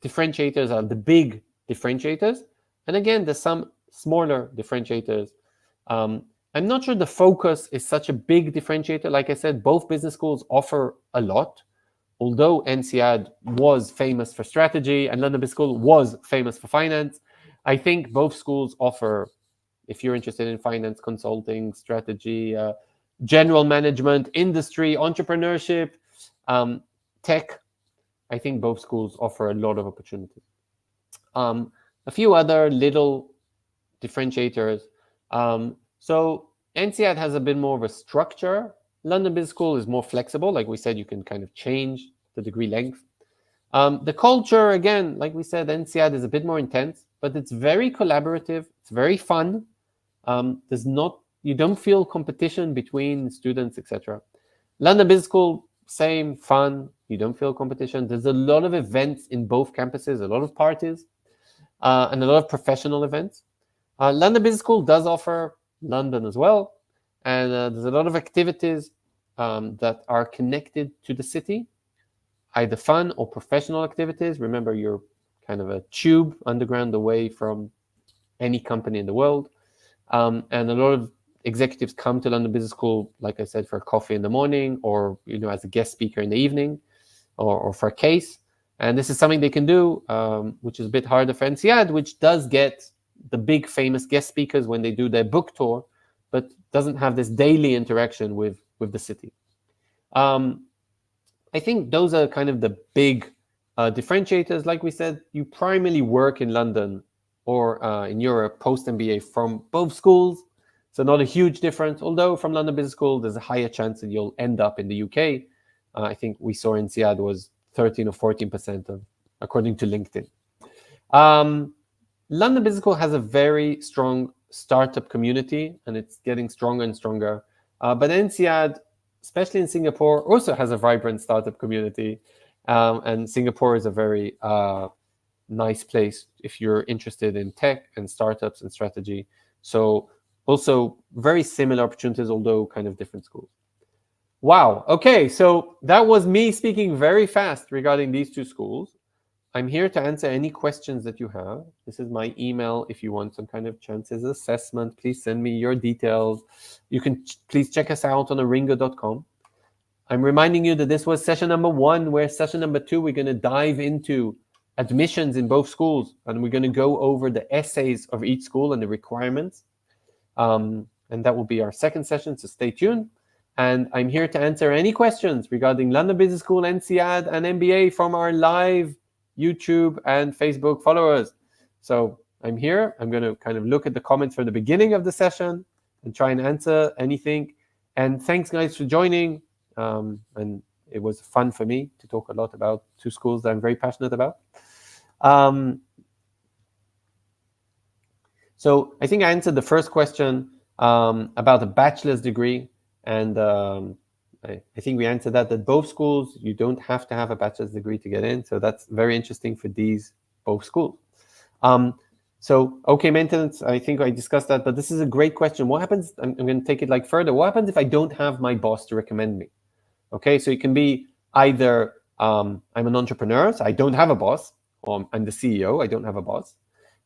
differentiators are the big differentiators. And again, there's some smaller differentiators. I'm not sure the focus is such a big differentiator. Like I said, both business schools offer a lot. Although INSEAD was famous for strategy and London Business School was famous for finance, I think both schools offer, if you're interested in finance, consulting, strategy, general management, industry, entrepreneurship, tech, I think both schools offer a lot of opportunities. A few other little differentiators. So INSEAD has a bit more of a structure. London Business School is more flexible. Like we said, you can kind of change the degree length. The culture, again, like we said, INSEAD is a bit more intense, but it's very collaborative. It's very fun. You don't feel competition between students, etc. London Business School, same, fun. You don't feel competition. There's a lot of events in both campuses, a lot of parties, and a lot of professional events. London Business School does offer London as well, and there's a lot of activities that are connected to the city, either fun or professional activities. Remember, you're kind of a tube underground away from any company in the world, and a lot of executives come to London Business School, like I said, for a coffee in the morning, or as a guest speaker in the evening, or for a case. And this is something they can do, which is a bit harder for INSEAD, which does get the big famous guest speakers when they do their book tour, but doesn't have this daily interaction with the city. I think those are kind of the big differentiators. Like we said, you primarily work in London or in Europe post-MBA from both schools. So not a huge difference, although from London Business School, there's a higher chance that you'll end up in the UK. I think we saw INSEAD was 13 or 14% according to LinkedIn. London Business School has a very strong startup community, and it's getting stronger and stronger. But INSEAD, especially in Singapore, also has a vibrant startup community. And Singapore is a very nice place if you're interested in tech and startups and strategy. So also very similar opportunities, although kind of different schools. Wow. Okay, so that was me speaking very fast regarding these 2 schools. I'm here to answer any questions that you have. This is my email. If you want some kind of chances assessment, please send me your details. You can please check us out on aringo.com. I'm reminding you that this was session number 1, where session number 2, we're going to dive into admissions in both schools, and we're going to go over the essays of each school and the requirements. And that will be our second session, so stay tuned. And I'm here to answer any questions regarding London Business School, INSEAD, and MBA from our live YouTube and Facebook followers. So I'm here. I'm going to kind of look at the comments from the beginning of the session and try and answer anything. And thanks, guys, for joining. And it was fun for me to talk a lot about 2 schools that I'm very passionate about. So I think I answered the first question about a bachelor's degree. And I think we answered that both schools, you don't have to have a bachelor's degree to get in. So that's very interesting for both schools. So, okay, maintenance, I think I discussed that, but this is a great question. What happens, I'm going to take it like further. What happens if I don't have my boss to recommend me? Okay, so it can be either I'm an entrepreneur, so I don't have a boss, or I'm the CEO, I don't have a boss.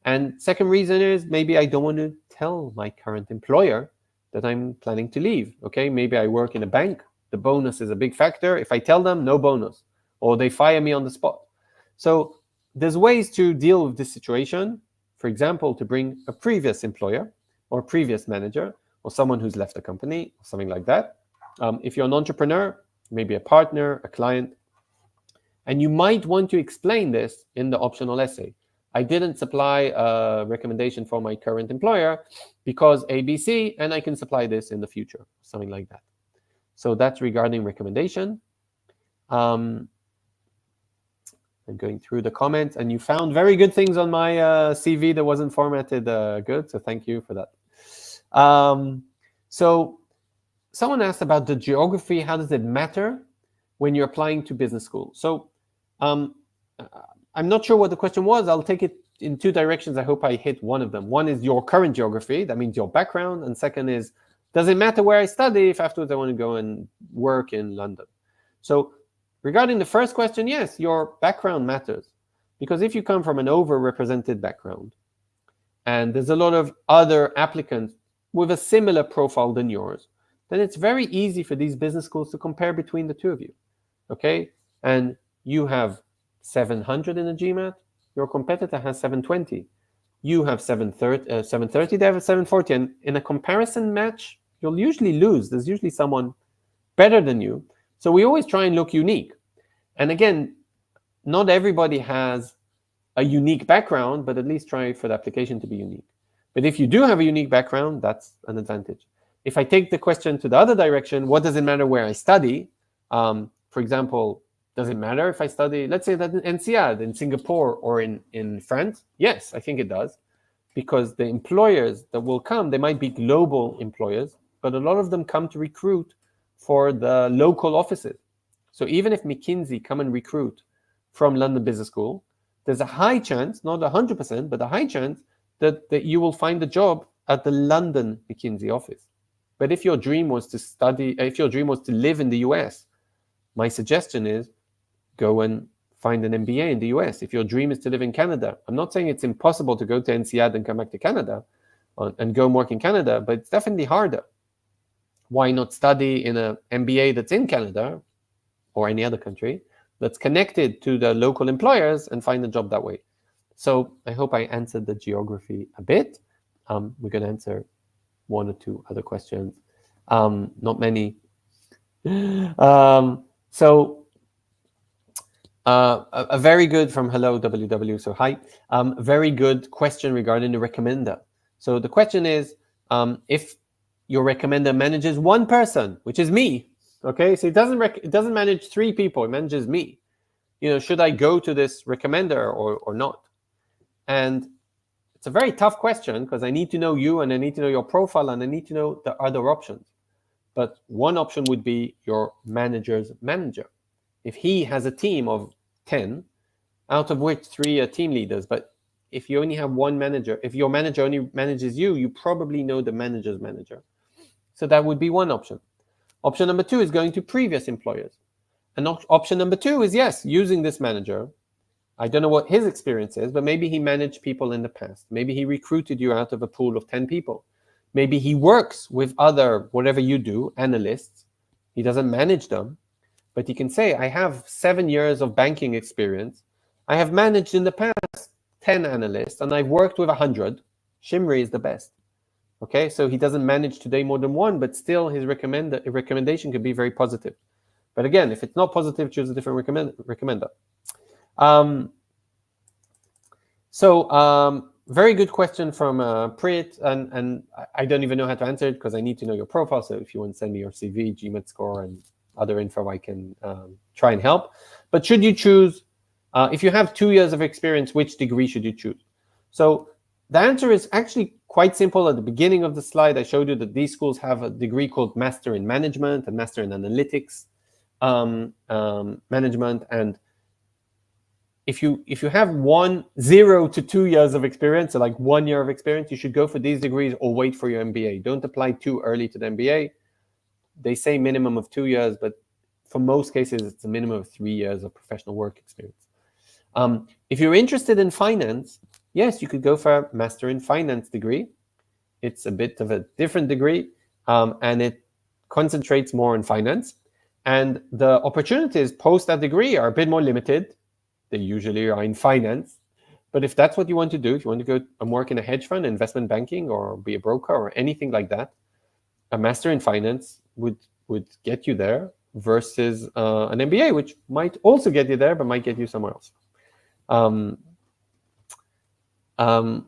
And second reason is maybe I don't want to tell my current employer that I'm planning to leave. Okay, maybe I work in a bank. The bonus is a big factor. If I tell them, no bonus, or they fire me on the spot. So there's ways to deal with this situation. For example, to bring a previous employer or previous manager or someone who's left the company, or something like that. If you're an entrepreneur, maybe a partner, a client, and you might want to explain this in the optional essay. I didn't supply a recommendation for my current employer because ABC, and I can supply this in the future, something like that. So that's regarding recommendation. I'm going through the comments, and you found very good things on my CV that wasn't formatted good, so thank you for that. So someone asked about the geography. How does it matter when you're applying to business school? So I'm not sure what the question was. I'll take it in 2 directions. I hope I hit one of them. One is your current geography. That means your background. And second is, does it matter where I study if afterwards I want to go and work in London? So regarding the first question, yes, your background matters. Because if you come from an overrepresented background, and there's a lot of other applicants with a similar profile than yours, then it's very easy for these business schools to compare between the 2 of you, okay? And you have 700 in a GMAT, your competitor has 720. You have 730, they have 740. And in a comparison match, you'll usually lose. There's usually someone better than you. So we always try and look unique. And again, not everybody has a unique background, but at least try for the application to be unique. But if you do have a unique background, that's an advantage. If I take the question to the other direction, what does it matter where I study? For example, does it matter if I study, let's say that in INSEAD, in Singapore, or in France? Yes, I think it does. Because the employers that will come, they might be global employers, but a lot of them come to recruit for the local offices. So even if McKinsey come and recruit from London Business School, there's a high chance, not 100%, but a high chance that you will find a job at the London McKinsey office. But if your dream was to study, if your dream was to live in the US, my suggestion is go and find an MBA in the US. If your dream is to live in Canada, I'm not saying it's impossible to go to INSEAD and come back to Canada and go and work in Canada, but it's definitely harder. Why not study in an MBA that's in Canada or any other country that's connected to the local employers and find a job that way? So I hope I answered the geography a bit. We're going to answer 1 or 2 other questions. Not many. A very good from Hello WW, so hi. Very good question regarding the recommender. So the question is, if your recommender manages 1 person, which is me, okay? So it doesn't manage 3 people, it manages me. Should I go to this recommender or not? And it's a very tough question because I need to know you, and I need to know your profile, and I need to know the other options. But one option would be your manager's manager. If he has a team of 10, out of which 3 are team leaders, but if you only have 1 manager, if your manager only manages you, you probably know the manager's manager. So that would be one option. Option number 2 is going to previous employers. And option number 2 is, yes, using this manager I don't know what his experience is, but maybe he managed people in the past. Maybe he recruited you out of a pool of 10 people. Maybe he works with other, whatever you do, analysts. He doesn't manage them, but he can say, I have 7 years of banking experience. I have managed in the past 10 analysts, and I've worked with 100. Shimri is the best. Okay, so he doesn't manage today more than one, but still his recommendation could be very positive. But again, if it's not positive, choose a different recommender. Very good question from Prit, and I don't even know how to answer it because I need to know your profile. So if you want to send me your CV, GMAT score, and other info, I can try and help. But should you choose, if you have 2 years of experience, which degree should you choose? So the answer is actually quite simple. At the beginning of the slide, I showed you that these schools have a degree called Master in Management and Master in Analytics Management. And if you have 0 to 2 years of experience, so like 1 year of experience, you should go for these degrees or wait for your MBA. Don't apply too early to the MBA. They say minimum of 2 years, but for most cases, it's a minimum of 3 years of professional work experience. If you're interested in finance, yes, you could go for a Master in Finance degree. It's a bit of a different degree, and it concentrates more on finance. And the opportunities post that degree are a bit more limited. They usually are in finance. But if that's what you want to do, if you want to go and work in a hedge fund, investment banking, or be a broker or anything like that, a Master in Finance would get you there versus an MBA, which might also get you there, but might get you somewhere else.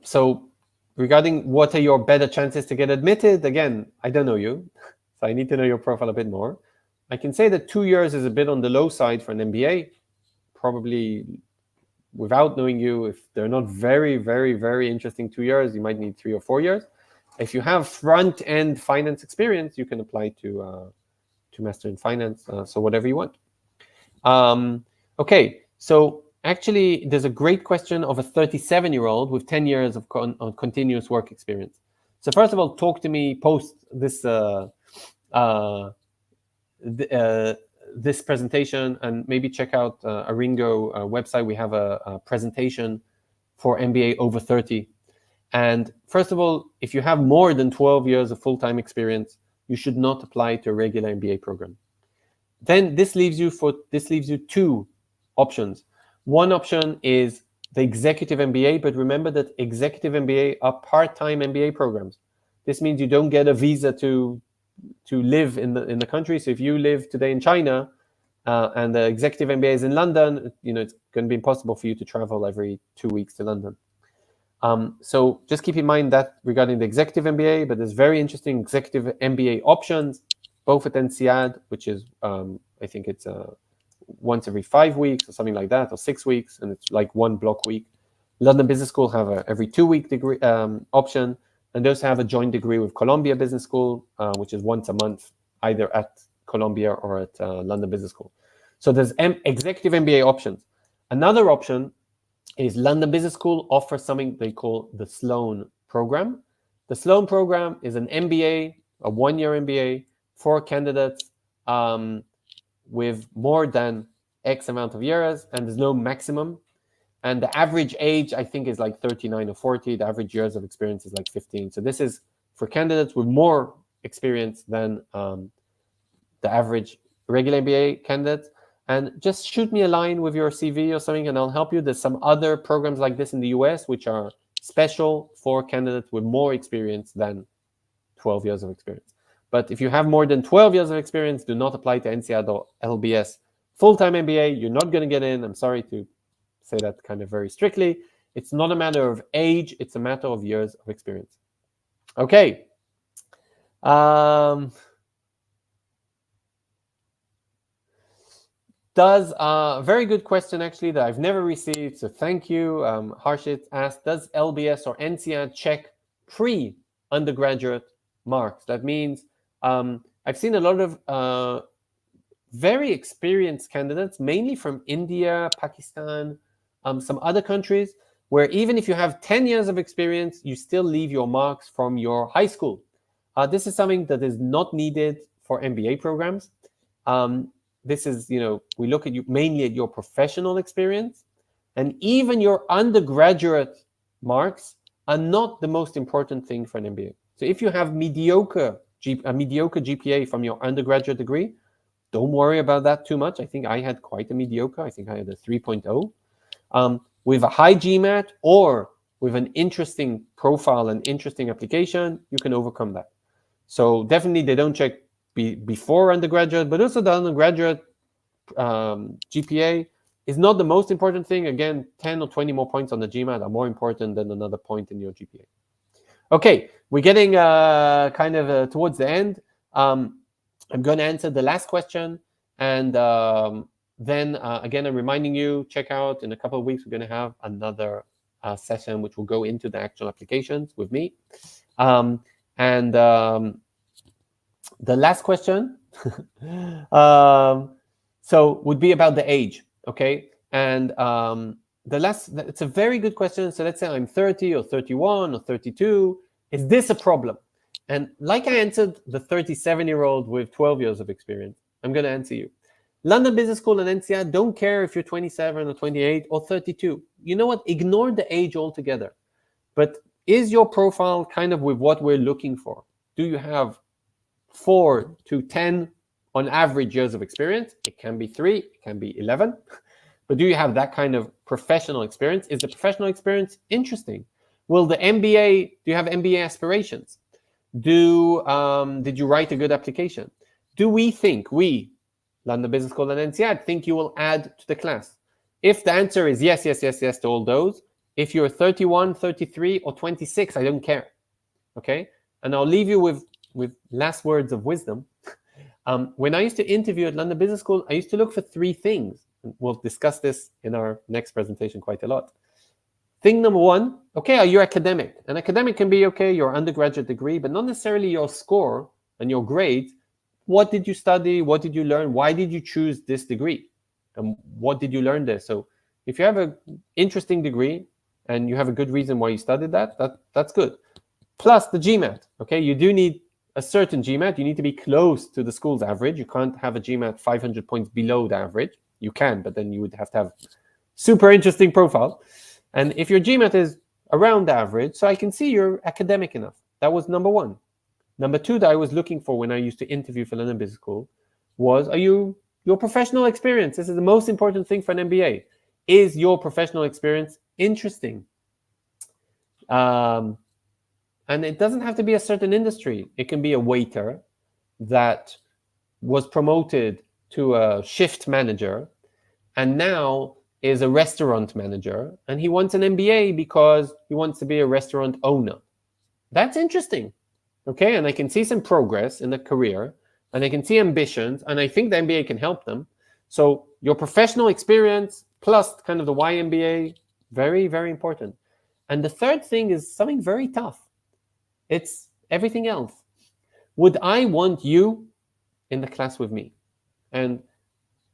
So regarding what are your better chances to get admitted, again, I don't know you, so I need to know your profile a bit more. I can say that 2 years is a bit on the low side for an MBA. Probably without knowing you, if they're not very, very, very interesting 2 years, you might need 3 or 4 years. If you have front-end finance experience, you can apply to Master in Finance, so whatever you want. Okay, so actually, there's a great question of a 37-year-old with 10 years of continuous work experience. So first of all, talk to me post this this presentation, and maybe check out Aringo website. We have a presentation for MBA over 30. And first of all, if you have more than 12 years of full-time experience, you should not apply to a regular MBA program. Then this leaves you 2 options. One option is the executive MBA, but remember that executive MBA are part-time MBA programs. This means you don't get a visa to live in the country. So if you live today in China and the executive MBA is in London, it's going to be impossible for you to travel every 2 weeks to London. So just keep in mind that regarding the executive MBA, but there's very interesting executive MBA options, both at INSEAD, which is, I think it's once every 5 weeks or something like that, or 6 weeks, and it's like 1 block week. London Business School have a every 2 week degree option, and those have a joint degree with Columbia Business School, which is once a month, either at Columbia or at London Business School. So there's executive MBA options. Another option is London Business School offers something they call the Sloan program. The Sloan program is an MBA, a 1-year MBA for candidates with more than X amount of years, and there's no maximum. And the average age, I think, is like 39 or 40. The average years of experience is like 15. So this is for candidates with more experience than the average regular MBA candidates. And just shoot me a line with your CV or something, and I'll help you. There's some other programs like this in the US, which are special for candidates with more experience than 12 years of experience. But if you have more than 12 years of experience, do not apply to INSEAD or LBS full-time MBA. You're not going to get in. I'm sorry to say that kind of very strictly. It's not a matter of age. It's a matter of years of experience. Okay. Does very good question, actually, that I've never received, so thank you. Harshit asked, does LBS or INSEAD check pre-undergraduate marks? That means I've seen a lot of very experienced candidates, mainly from India, Pakistan, some other countries, where even if you have 10 years of experience, you still leave your marks from your high school. This is something that is not needed for MBA programs. This is, we look at you mainly at your professional experience. And even your undergraduate marks are not the most important thing for an MBA. So if you have a mediocre GPA from your undergraduate degree, don't worry about that too much. I think I had quite a mediocre. I think I had a 3.0. With a high GMAT or with an interesting profile and interesting application, you can overcome that. So definitely they don't check before undergraduate, but also the undergraduate GPA is not the most important thing. Again, 10 or 20 more points on the GMAT are more important than another point in your GPA. Okay, we're getting kind of towards the end. I'm going to answer the last question. And then again, I'm reminding you, check out in a couple of weeks, we're going to have another session which will go into the actual applications with me. The last question so would be about the age, okay? And it's a very good question. So let's say I'm 30 or 31 or 32. Is this a problem? And like I answered the 37-year-old with 12 years of experience, I'm going to answer you. London Business School and INSEAD don't care if you're 27 or 28 or 32. You know what? Ignore the age altogether. But is your profile kind of with what we're looking for? Do you have 4 to 10 on average years of experience? It can be 3, it can be 11. But do you have that kind of professional experience? Is the professional experience interesting? Will the MBA, do you have MBA aspirations? Did you write a good application? Do we think, London Business School and INSEAD, think you will add to the class? If the answer is yes, yes, yes, yes to all those, if you're 31, 33, or 26, I don't care, okay? And I'll leave you with last words of wisdom. When I used to interview at London Business School, I used to look for 3 things. We'll discuss this in our next presentation quite a lot. Thing number 1, okay, are you academic? An academic can be, okay, your undergraduate degree, but not necessarily your score and your grades. What did you study? What did you learn? Why did you choose this degree? And what did you learn there? So if you have an interesting degree and you have a good reason why you studied that's good. Plus the GMAT, okay? You do need a certain GMAT. You need to be close to the school's average. You can't have a GMAT 500 points below the average. You can, but then you would have to have super interesting profile. And if your GMAT is around the average, so I can see you're academic enough. That was number 1. Number 2 that I was looking for when I used to interview for London Business School was, your professional experience. This is the most important thing for an MBA. Is your professional experience interesting? And it doesn't have to be a certain industry. It can be a waiter that was promoted to a shift manager and now is a restaurant manager, and he wants an MBA because he wants to be a restaurant owner. That's interesting, okay? And I can see some progress in the career, and I can see ambitions, and I think the MBA can help them. So your professional experience plus kind of the why MBA, very, very important. And the third thing is something very tough. It's everything else. Would I want you in the class with me? And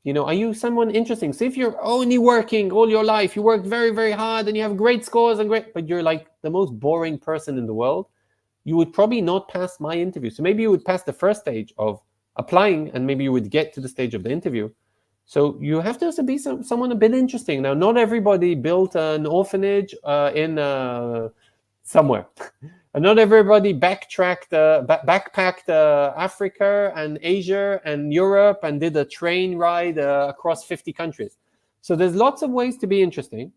are you someone interesting? So if you're only working all your life, you work very, very hard and you have great scores but you're like the most boring person in the world, you would probably not pass my interview. So maybe you would pass the first stage of applying and maybe you would get to the stage of the interview. So you have to also be someone a bit interesting. Now, not everybody built an orphanage in somewhere. And not everybody backpacked Africa and Asia and Europe and did a train ride across 50 countries. So there's lots of ways to be interesting.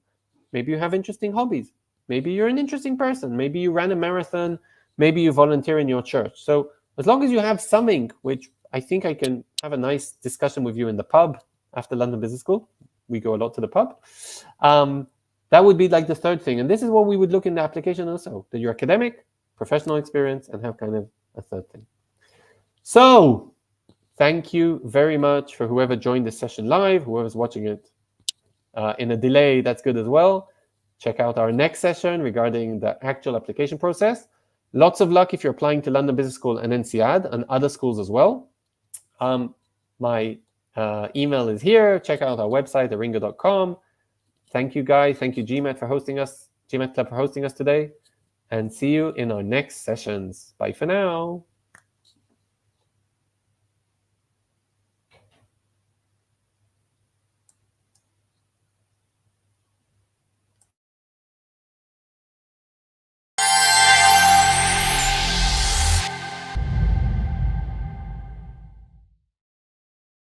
Maybe you have interesting hobbies. Maybe you're an interesting person. Maybe you ran a marathon. Maybe you volunteer in your church. So as long as you have something, which I think I can have a nice discussion with you in the pub after London Business School. We go a lot to the pub. That would be like the third thing. And this is what we would look in the application also, that you're academic, professional experience, and have kind of a third thing. So thank you very much for whoever joined this session live, whoever's watching it in a delay, that's good as well. Check out our next session regarding the actual application process. Lots of luck if you're applying to London Business School and INSEAD and other schools as well. My email is here. Check out our website, aringo.com. Thank you, guys. Thank you, GMAT, for hosting us, GMAT Club for hosting us today. And see you in our next sessions. Bye for now.